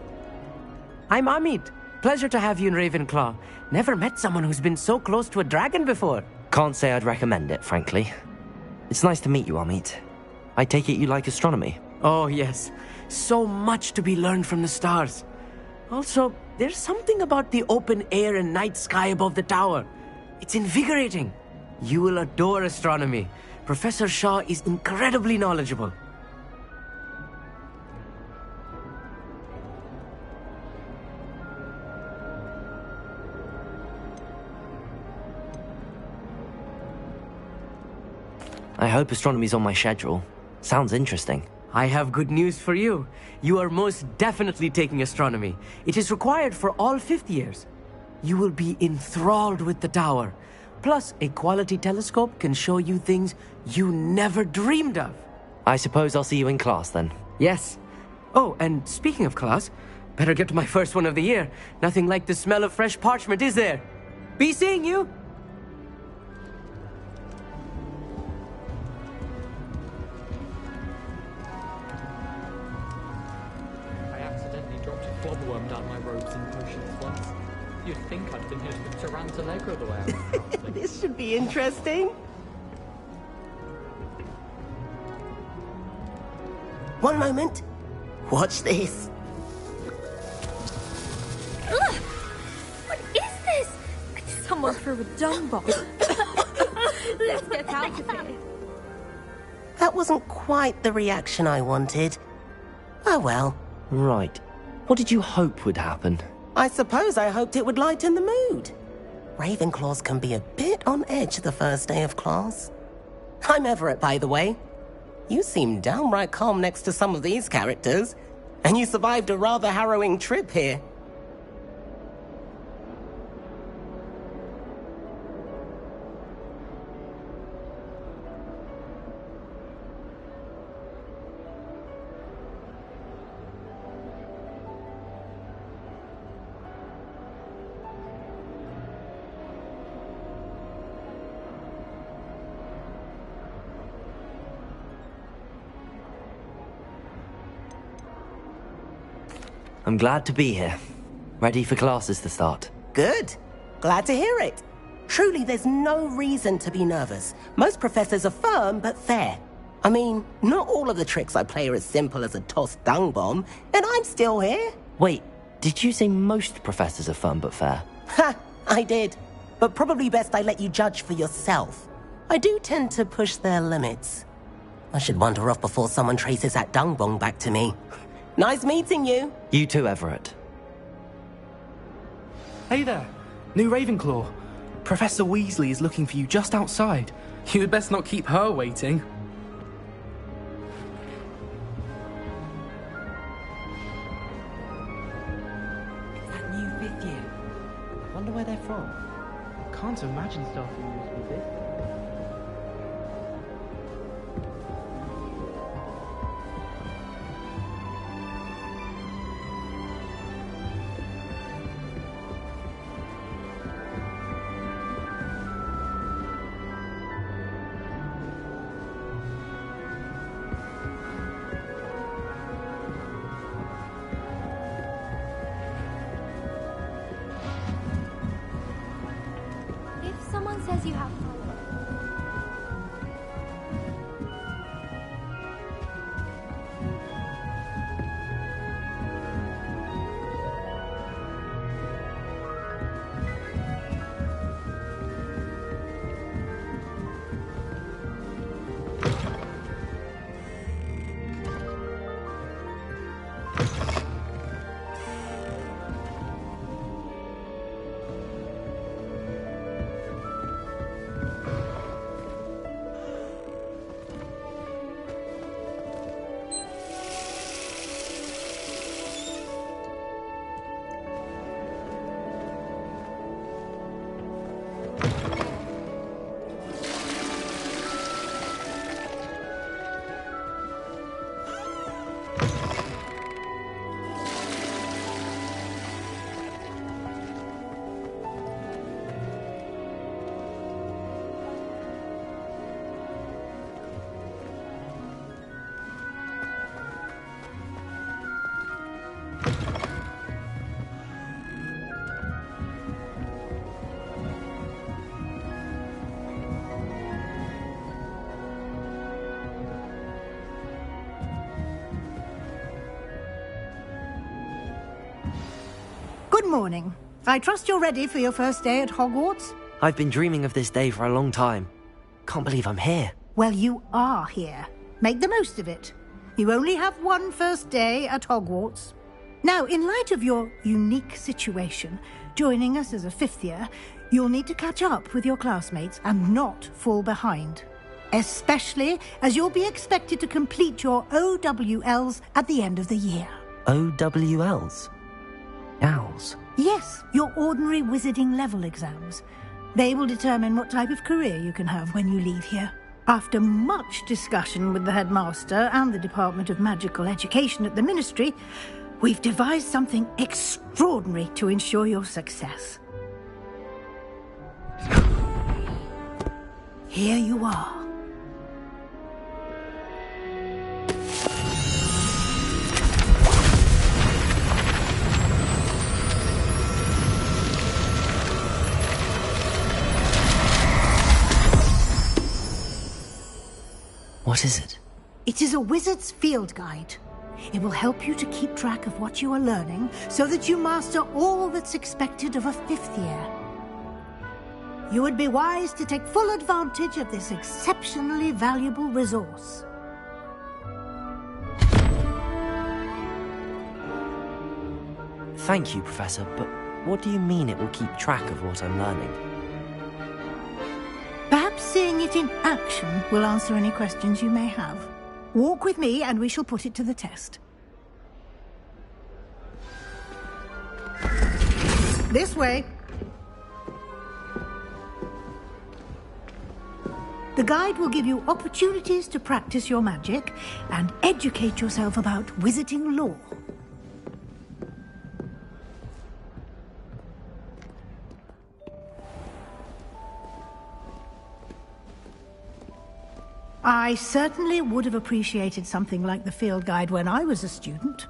I'm Amit. Pleasure to have you in Ravenclaw. Never met someone who's been so close to a dragon before. Can't say I'd recommend it, frankly. It's nice to meet you, Amit. I take it you like astronomy? Oh, yes. So much to be learned from the stars. Also, there's something about the open air and night sky above the tower. It's invigorating. You will adore astronomy. Professor Shaw is incredibly knowledgeable. I hope astronomy's on my schedule. Sounds interesting. I have good news for you. You are most definitely taking astronomy. It is required for all 5th years. You will be enthralled with the tower. Plus, a quality telescope can show you things you never dreamed of. I suppose I'll see you in class then. Yes. Oh, and speaking of class, better get to my first one of the year. Nothing like the smell of fresh parchment, is there? Be seeing you! I accidentally dropped a globworm down my robes and potions once. You'd think I'd been hit with Tarantallegra the way I was. This should be interesting. One moment. Watch this. Ugh! What is this? Someone threw a dung bomb. Let's get out of here. That wasn't quite the reaction I wanted. Oh well. Right. What did you hope would happen? I suppose I hoped it would lighten the mood. Ravenclaws can be a bit on edge the first day of class. I'm Everett, by the way. You seem downright calm next to some of these characters, and you survived a rather harrowing trip here. I'm glad to be here. Ready for classes to start. Good. Glad to hear it. Truly, there's no reason to be nervous. Most professors are firm but fair. I mean, not all of the tricks I play are as simple as a tossed dung bomb, and I'm still here. Wait, did you say most professors are firm but fair? Ha! I did. But probably best I let you judge for yourself. I do tend to push their limits. I should wander off before someone traces that dung bomb back to me. Nice meeting you. You too, Everett. Hey there. New Ravenclaw. Professor Weasley is looking for you just outside. You'd best not keep her waiting. It's that new 5th year. Wonder where they're from. Can't imagine starting news with this. Someone says you have power. Good morning. I trust you're ready for your first day at Hogwarts? I've been dreaming of this day for a long time. Can't believe I'm here. Well, you are here. Make the most of it. You only have one first day at Hogwarts. Now, in light of your unique situation, joining us as a 5th year, you'll need to catch up with your classmates and not fall behind. Especially as you'll be expected to complete your OWLs at the end of the year. OWLs? Owls? Yes, your ordinary wizarding level exams. They will determine what type of career you can have when you leave here. After much discussion with the headmaster and the Department of Magical Education at the Ministry, we've devised something extraordinary to ensure your success. Here you are. What is it? It is a wizard's field guide. It will help you to keep track of what you are learning so that you master all that's expected of a 5th year. You would be wise to take full advantage of this exceptionally valuable resource. Thank you, Professor, but what do you mean it will keep track of what I'm learning? Perhaps seeing it in action will answer any questions you may have. Walk with me and we shall put it to the test. This way. The guide will give you opportunities to practice your magic and educate yourself about wizarding lore. I certainly would have appreciated something like the field guide when I was a student.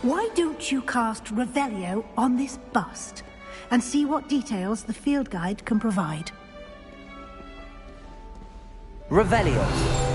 Why don't you cast Revelio on this bust and see what details the field guide can provide? Revelio.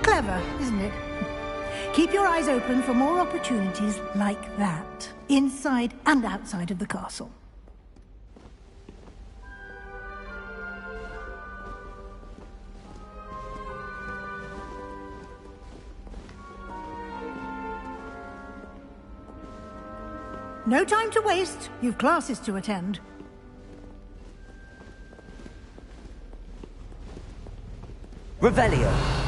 Clever, isn't it? Keep your eyes open for more opportunities like that, inside and outside of the castle. No time to waste. You've classes to attend. Revelio.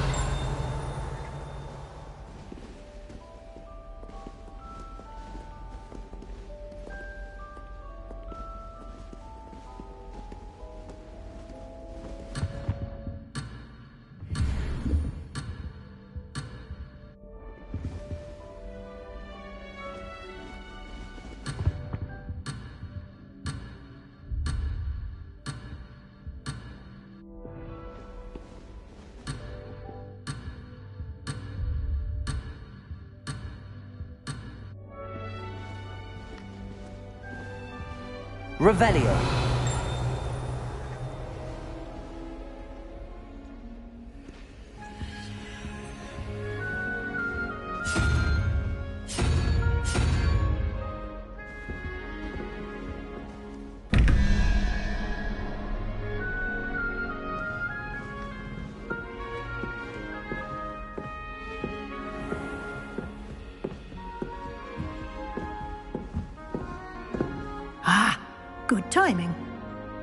Revelio. Good timing.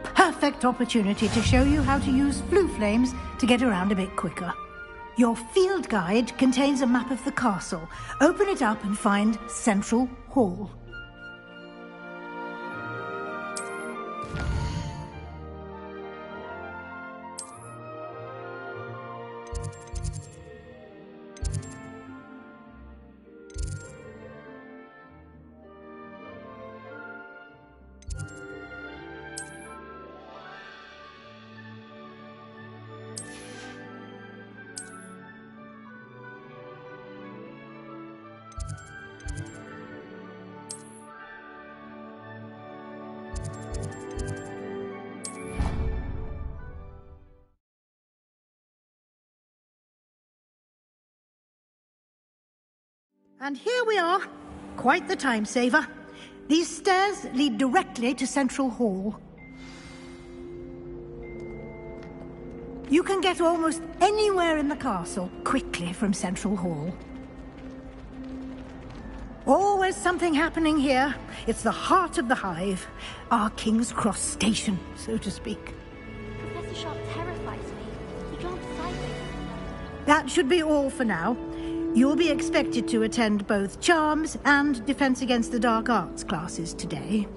Perfect opportunity to show you how to use flue flames to get around a bit quicker. Your field guide contains a map of the castle. Open it up and find Central Hall. And here we are. Quite the time saver. These stairs lead directly to Central Hall. You can get almost anywhere in the castle quickly from Central Hall. Always something happening here. It's the heart of the hive. Our King's Cross station, so to speak. Professor Sharp terrifies me. He can't fight me. That should be all for now. You'll be expected to attend both Charms and Defense Against the Dark Arts classes today.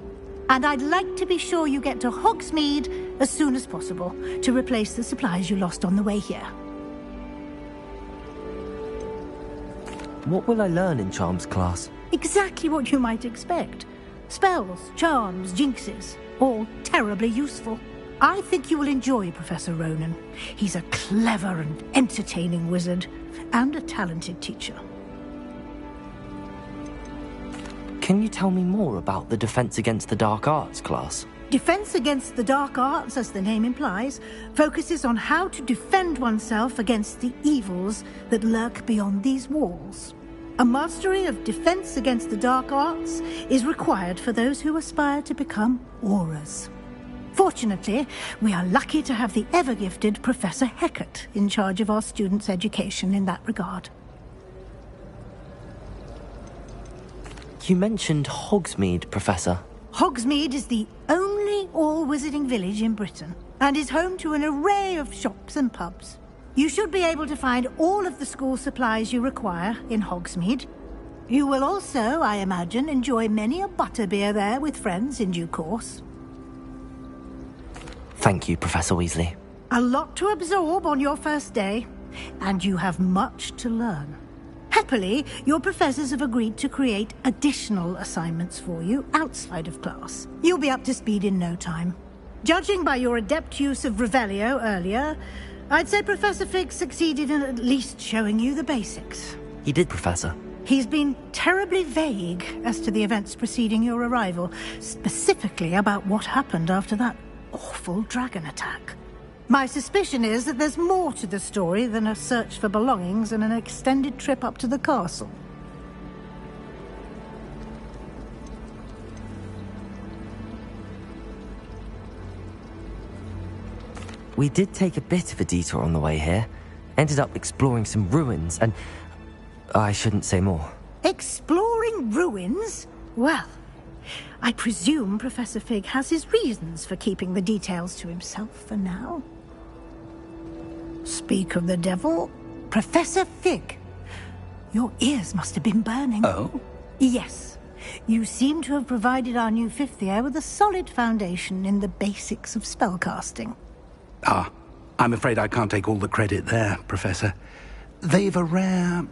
And I'd like to be sure you get to Hogsmeade as soon as possible to replace the supplies you lost on the way here. What will I learn in Charms class? Exactly what you might expect. Spells, charms, jinxes, all terribly useful. I think you will enjoy Professor Ronan. He's a clever and entertaining wizard, and a talented teacher. Can you tell me more about the Defense Against the Dark Arts class? Defense Against the Dark Arts, as the name implies, focuses on how to defend oneself against the evils that lurk beyond these walls. A mastery of Defense Against the Dark Arts is required for those who aspire to become Aurors. Fortunately, we are lucky to have the ever-gifted Professor Hecat in charge of our students' education in that regard. You mentioned Hogsmeade, Professor. Hogsmeade is the only all-wizarding village in Britain, and is home to an array of shops and pubs. You should be able to find all of the school supplies you require in Hogsmeade. You will also, I imagine, enjoy many a butterbeer there with friends in due course. Thank you, Professor Weasley. A lot to absorb on your first day, and you have much to learn. Happily, your professors have agreed to create additional assignments for you outside of class. You'll be up to speed in no time. Judging by your adept use of Revelio earlier, I'd say Professor Fig succeeded in at least showing you the basics. He did, Professor. He's been terribly vague as to the events preceding your arrival, specifically about what happened after that awful dragon attack. My suspicion is that there's more to the story than a search for belongings and an extended trip up to the castle. We did take a bit of a detour on the way here. Ended up exploring some ruins and... I shouldn't say more. Exploring ruins? Well, I presume Professor Fig has his reasons for keeping the details to himself for now. Speak of the devil, Professor Fig. Your ears must have been burning. Oh? Yes. You seem to have provided our new fifth year with a solid foundation in the basics of spellcasting. Ah, I'm afraid I can't take all the credit there, Professor. They've a rare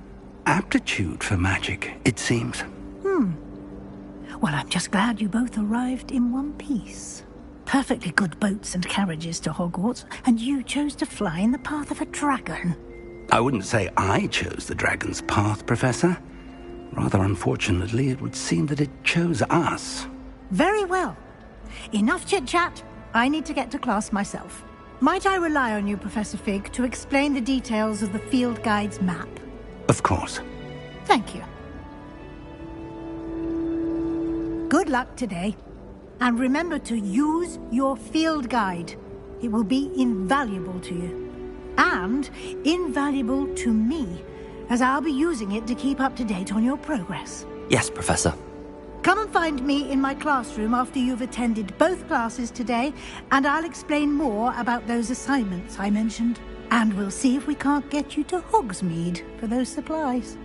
aptitude for magic, it seems. Well, I'm just glad you both arrived in one piece. Perfectly good boats and carriages to Hogwarts, and you chose to fly in the path of a dragon. I wouldn't say I chose the dragon's path, Professor. Rather unfortunately, it would seem that it chose us. Very well. Enough chit-chat. I need to get to class myself. Might I rely on you, Professor Fig, to explain the details of the field guide's map? Of course. Thank you. Good luck today. And remember to use your field guide. It will be invaluable to you. And invaluable to me, as I'll be using it to keep up to date on your progress. Yes, Professor. Come and find me in my classroom after you've attended both classes today, and I'll explain more about those assignments I mentioned. And we'll see if we can't get you to Hogsmeade for those supplies.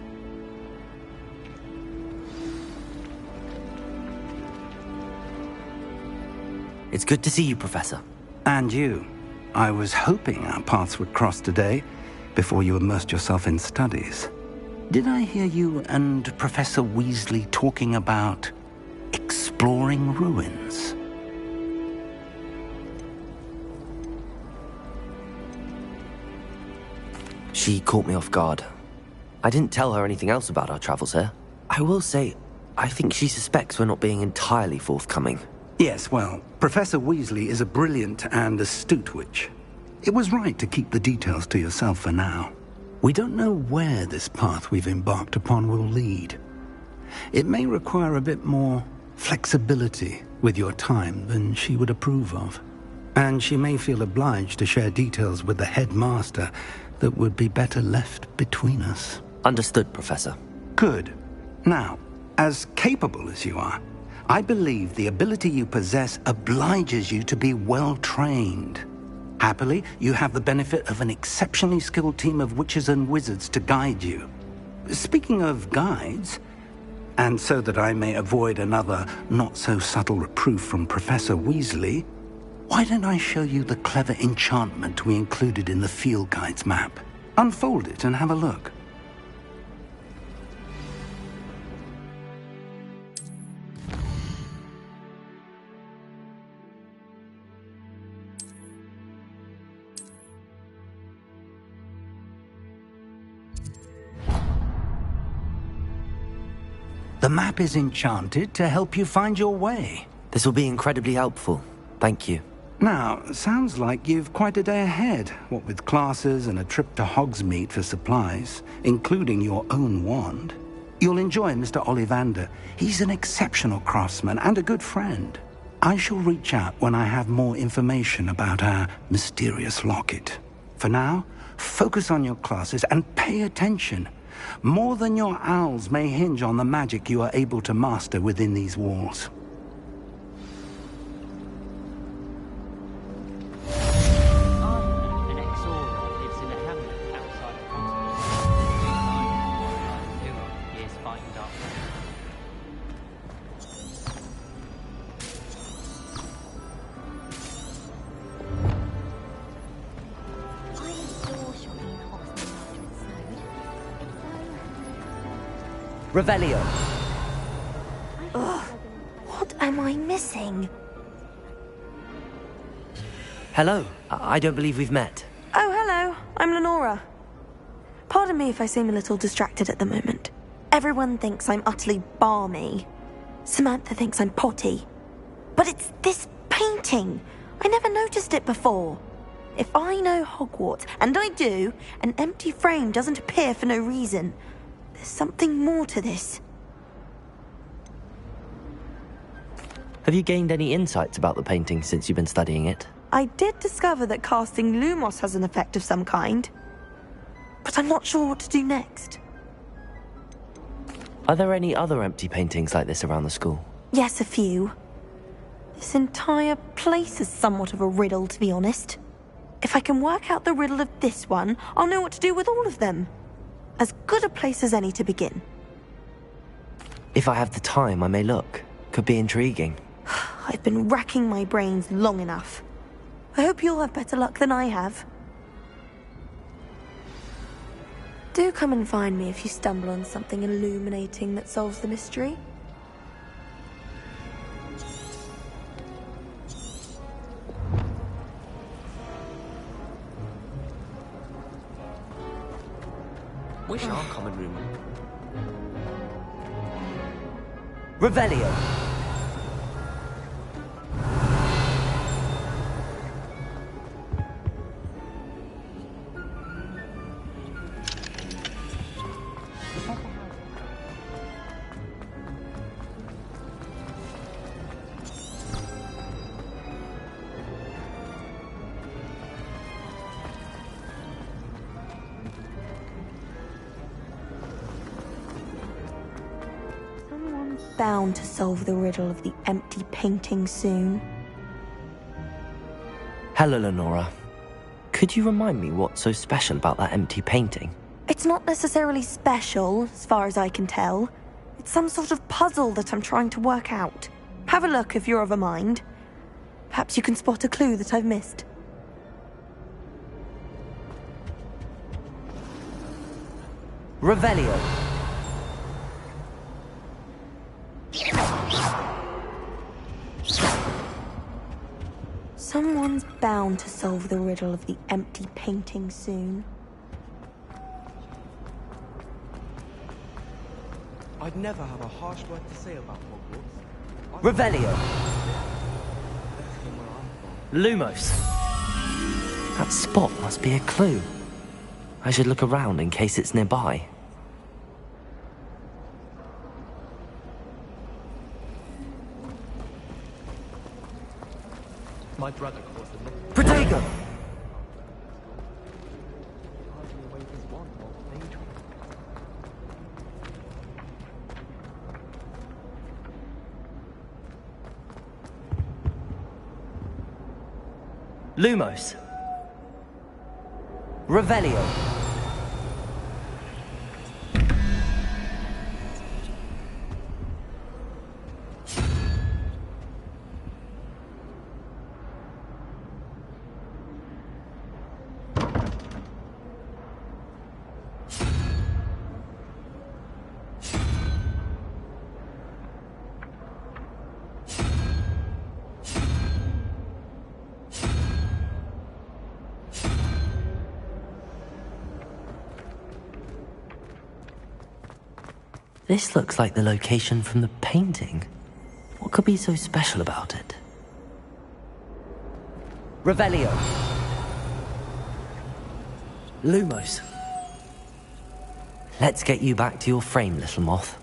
It's good to see you, Professor. And you. I was hoping our paths would cross today, before you immersed yourself in studies. Did I hear you and Professor Weasley talking about exploring ruins? She caught me off guard. I didn't tell her anything else about our travels here. I will say, I think she suspects we're not being entirely forthcoming. Yes, well, Professor Weasley is a brilliant and astute witch. It was right to keep the details to yourself for now. We don't know where this path we've embarked upon will lead. It may require a bit more flexibility with your time than she would approve of. And she may feel obliged to share details with the headmaster that would be better left between us. Understood, Professor. Good. Now, as capable as you are, I believe the ability you possess obliges you to be well-trained. Happily, you have the benefit of an exceptionally skilled team of witches and wizards to guide you. Speaking of guides, and so that I may avoid another not-so-subtle reproof from Professor Weasley, why don't I show you the clever enchantment we included in the field guide's map? Unfold it and have a look. The map is enchanted to help you find your way. This will be incredibly helpful. Thank you. Now, sounds like you've quite a day ahead, what with classes and a trip to Hogsmeade for supplies, including your own wand. You'll enjoy Mr. Ollivander. He's an exceptional craftsman and a good friend. I shall reach out when I have more information about our mysterious locket. For now, focus on your classes and pay attention. More than your owls may hinge on the magic you are able to master within these walls. An ex-Auror lives in a hamlet outside of Hogsmeade. He is fighting darkness. I adore shopping in Hogsmeade after it snowed. Revelio. Ugh, what am I missing? Hello. I don't believe we've met. Oh, hello. I'm Lenora. Pardon me if I seem a little distracted at the moment. Everyone thinks I'm utterly balmy. Samantha thinks I'm potty. But it's this painting. I never noticed it before. If I know Hogwarts, and I do, an empty frame doesn't appear for no reason. There's something more to this. Have you gained any insights about the painting since you've been studying it? I did discover that casting Lumos has an effect of some kind. But I'm not sure what to do next. Are there any other empty paintings like this around the school? Yes, a few. This entire place is somewhat of a riddle, to be honest. If I can work out the riddle of this one, I'll know what to do with all of them. As good a place as any to begin. If I have the time, I may look. Could be intriguing. I've been racking my brains long enough. I hope you'll have better luck than I have. Do come and find me if you stumble on something illuminating that solves the mystery. Wish our common room. Revelio. Bound to solve the riddle of the empty painting soon. Hello, Lenora. Could you remind me what's so special about that empty painting? It's not necessarily special, as far as I can tell. It's some sort of puzzle that I'm trying to work out. Have a look if you're of a mind. Perhaps you can spot a clue that I've missed. Revelio. Someone's bound to solve the riddle of the empty painting soon. I'd never have a harsh word to say about Hogwarts. Revelio. Lumos. That spot must be a clue. I should look around in case it's nearby. My brother calls them Protego! Lumos. Revelio. This looks like the location from the painting. What could be so special about it? Revelio. Lumos. Let's get you back to your frame, little moth.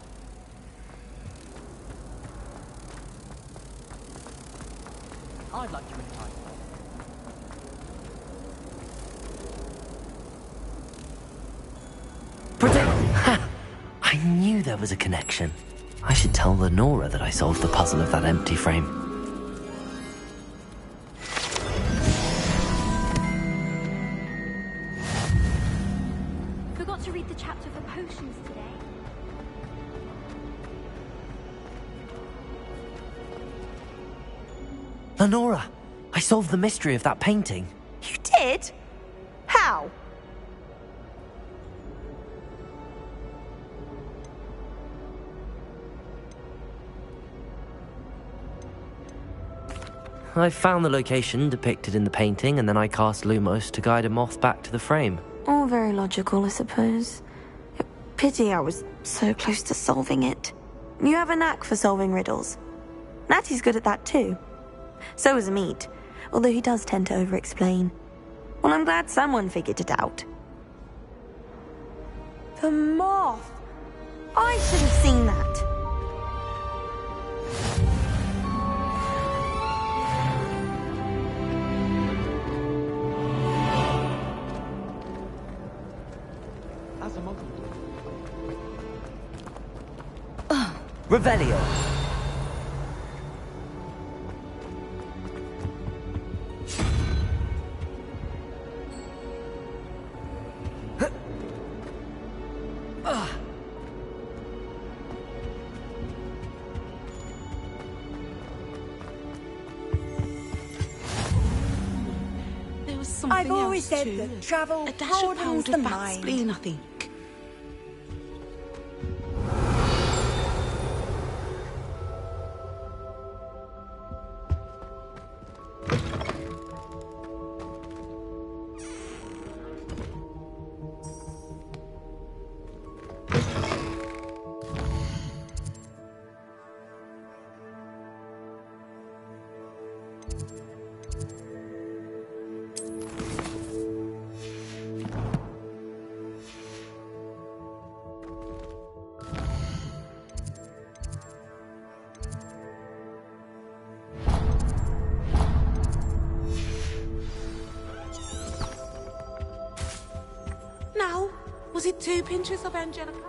I'd like to retire. Ha! I knew there was a connection. I should tell Lenora that I solved the puzzle of that empty frame. Forgot to read the chapter for potions today. Lenora, I solved the mystery of that painting. You did? How? I found the location depicted in the painting, and then I cast Lumos to guide a moth back to the frame. All very logical, I suppose. Pity I was so close to solving it. You have a knack for solving riddles. Natty's good at that too. So is Meat, although he does tend to over-explain. Well, I'm glad someone figured it out. The moth! I should have seen that. As a model. Revelio. There was something I've always else said too. that travel A dash of broadens the powdered bat mind. spleen, I think. Now, was it 2 pinches of angelic owl?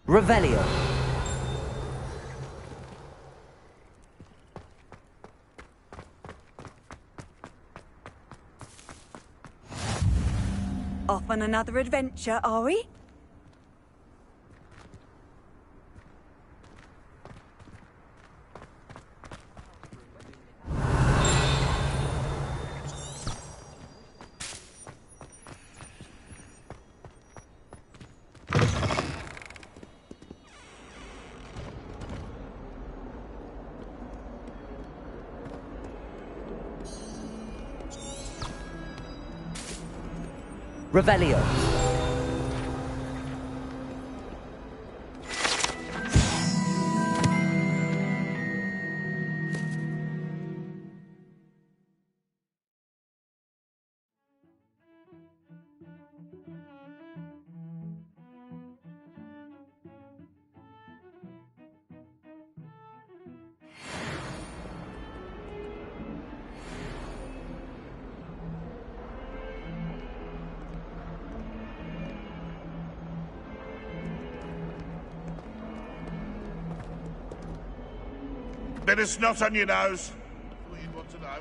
Revelio. Off on another adventure, are we? Revelio. Bit of snot on your nose. What you'd want to know.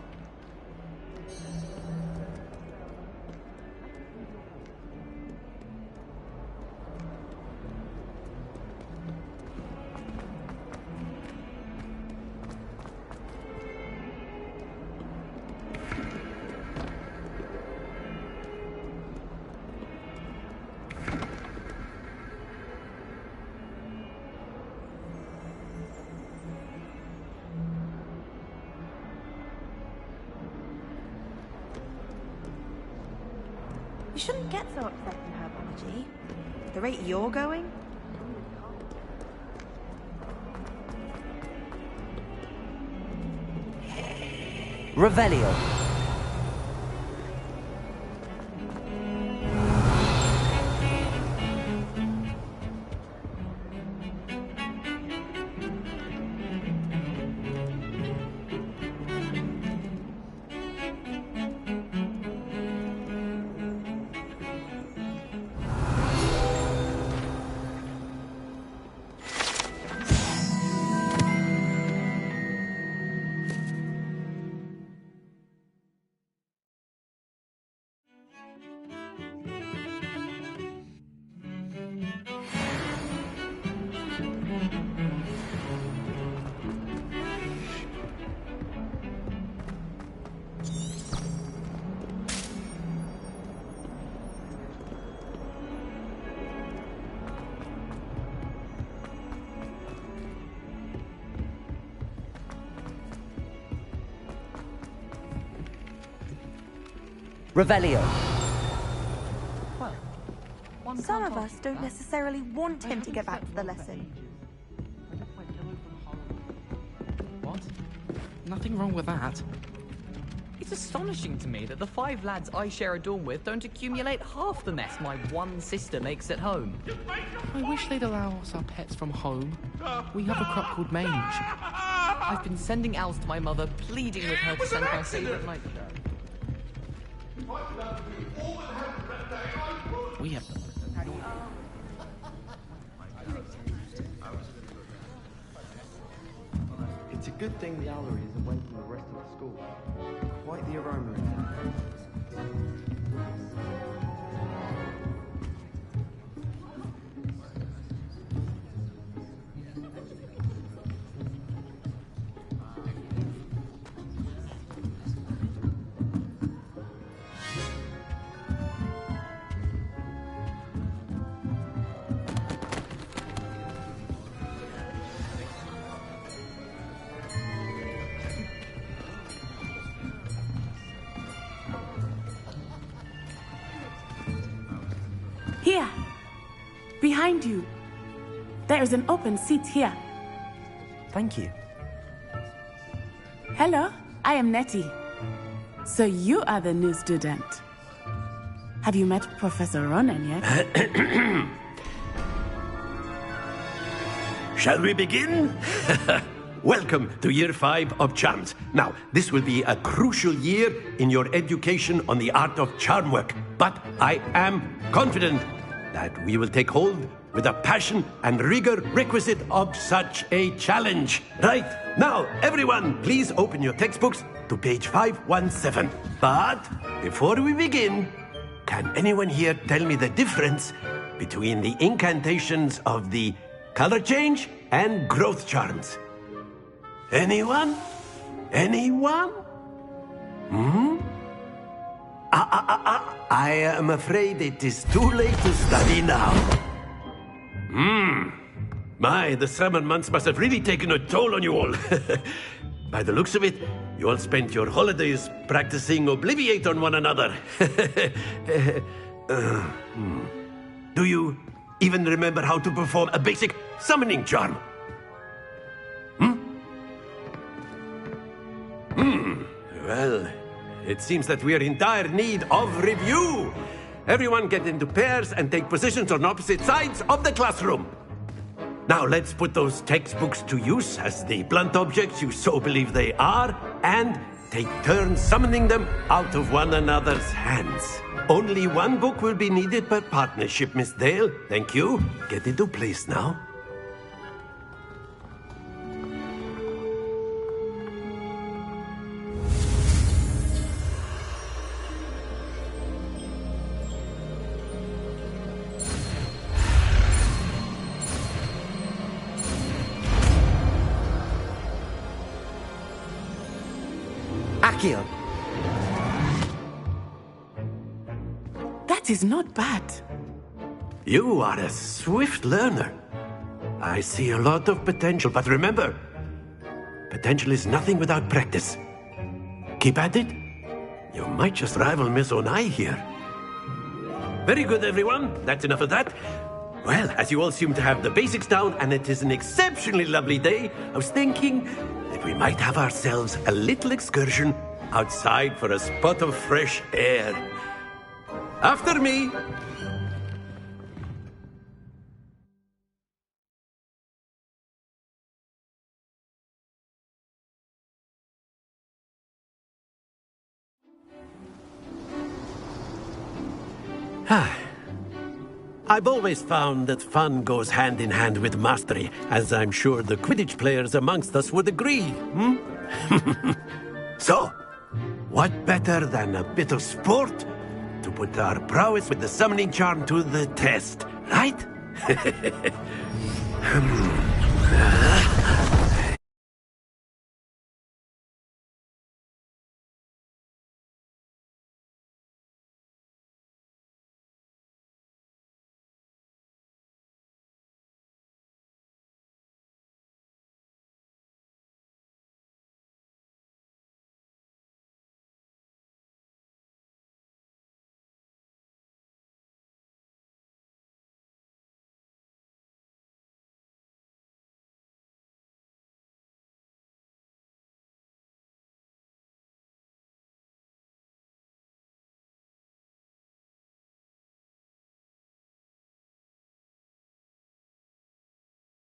You shouldn't get so upset in herbology. At the rate you're going? Revelio. Revelio. Some of us don't necessarily want him to get back to the lesson. What? Nothing wrong with that. It's astonishing to me that the 5 lads I share a dorm with don't accumulate half the mess my one sister makes at home. I wish they'd allow us our pets from home. We have a crop called Mange. I've been sending owls to my mother, pleading with her to send my favourite night. We have... It's a good thing the owlery is away from the rest of the school. Quite the aroma in there. Here, behind you. There is an open seat here. Thank you. Hello, I am Nettie. So you are the new student. Have you met Professor Ronan yet? Shall we begin? Welcome to Year 5 of Charms. Now, this will be a crucial year in your education on the art of charm work, but I am confident that we will take hold with the passion and rigor requisite of such a challenge. Right, now, everyone, please open your textbooks to page 517. But before we begin, can anyone here tell me the difference between the incantations of the color change and growth charms? Anyone? Anyone? I am afraid it is too late to study now. My, the summer months must have really taken a toll on you all. By the looks of it, you all spent your holidays practicing Obliviate on one another. Do you even remember how to perform a basic summoning charm? Well, it seems that we are in dire need of review. Everyone get into pairs and take positions on opposite sides of the classroom. Now let's put those textbooks to use as the blunt objects you so believe they are, and take turns summoning them out of one another's hands. Only one book will be needed per partnership, Miss Dale. Thank you. Get into place now. Akio. That is not bad. You are a swift learner. I see a lot of potential, but remember, potential is nothing without practice. Keep at it. You might just rival Miss Onai here. Very good, everyone. That's enough of that. Well, as you all seem to have the basics down, and it is an exceptionally lovely day, I was thinking that we might have ourselves a little excursion outside for a spot of fresh air. After me! I've always found that fun goes hand in hand with mastery, as I'm sure the Quidditch players amongst us would agree, So, what better than a bit of sport to put our prowess with the summoning charm to the test, right?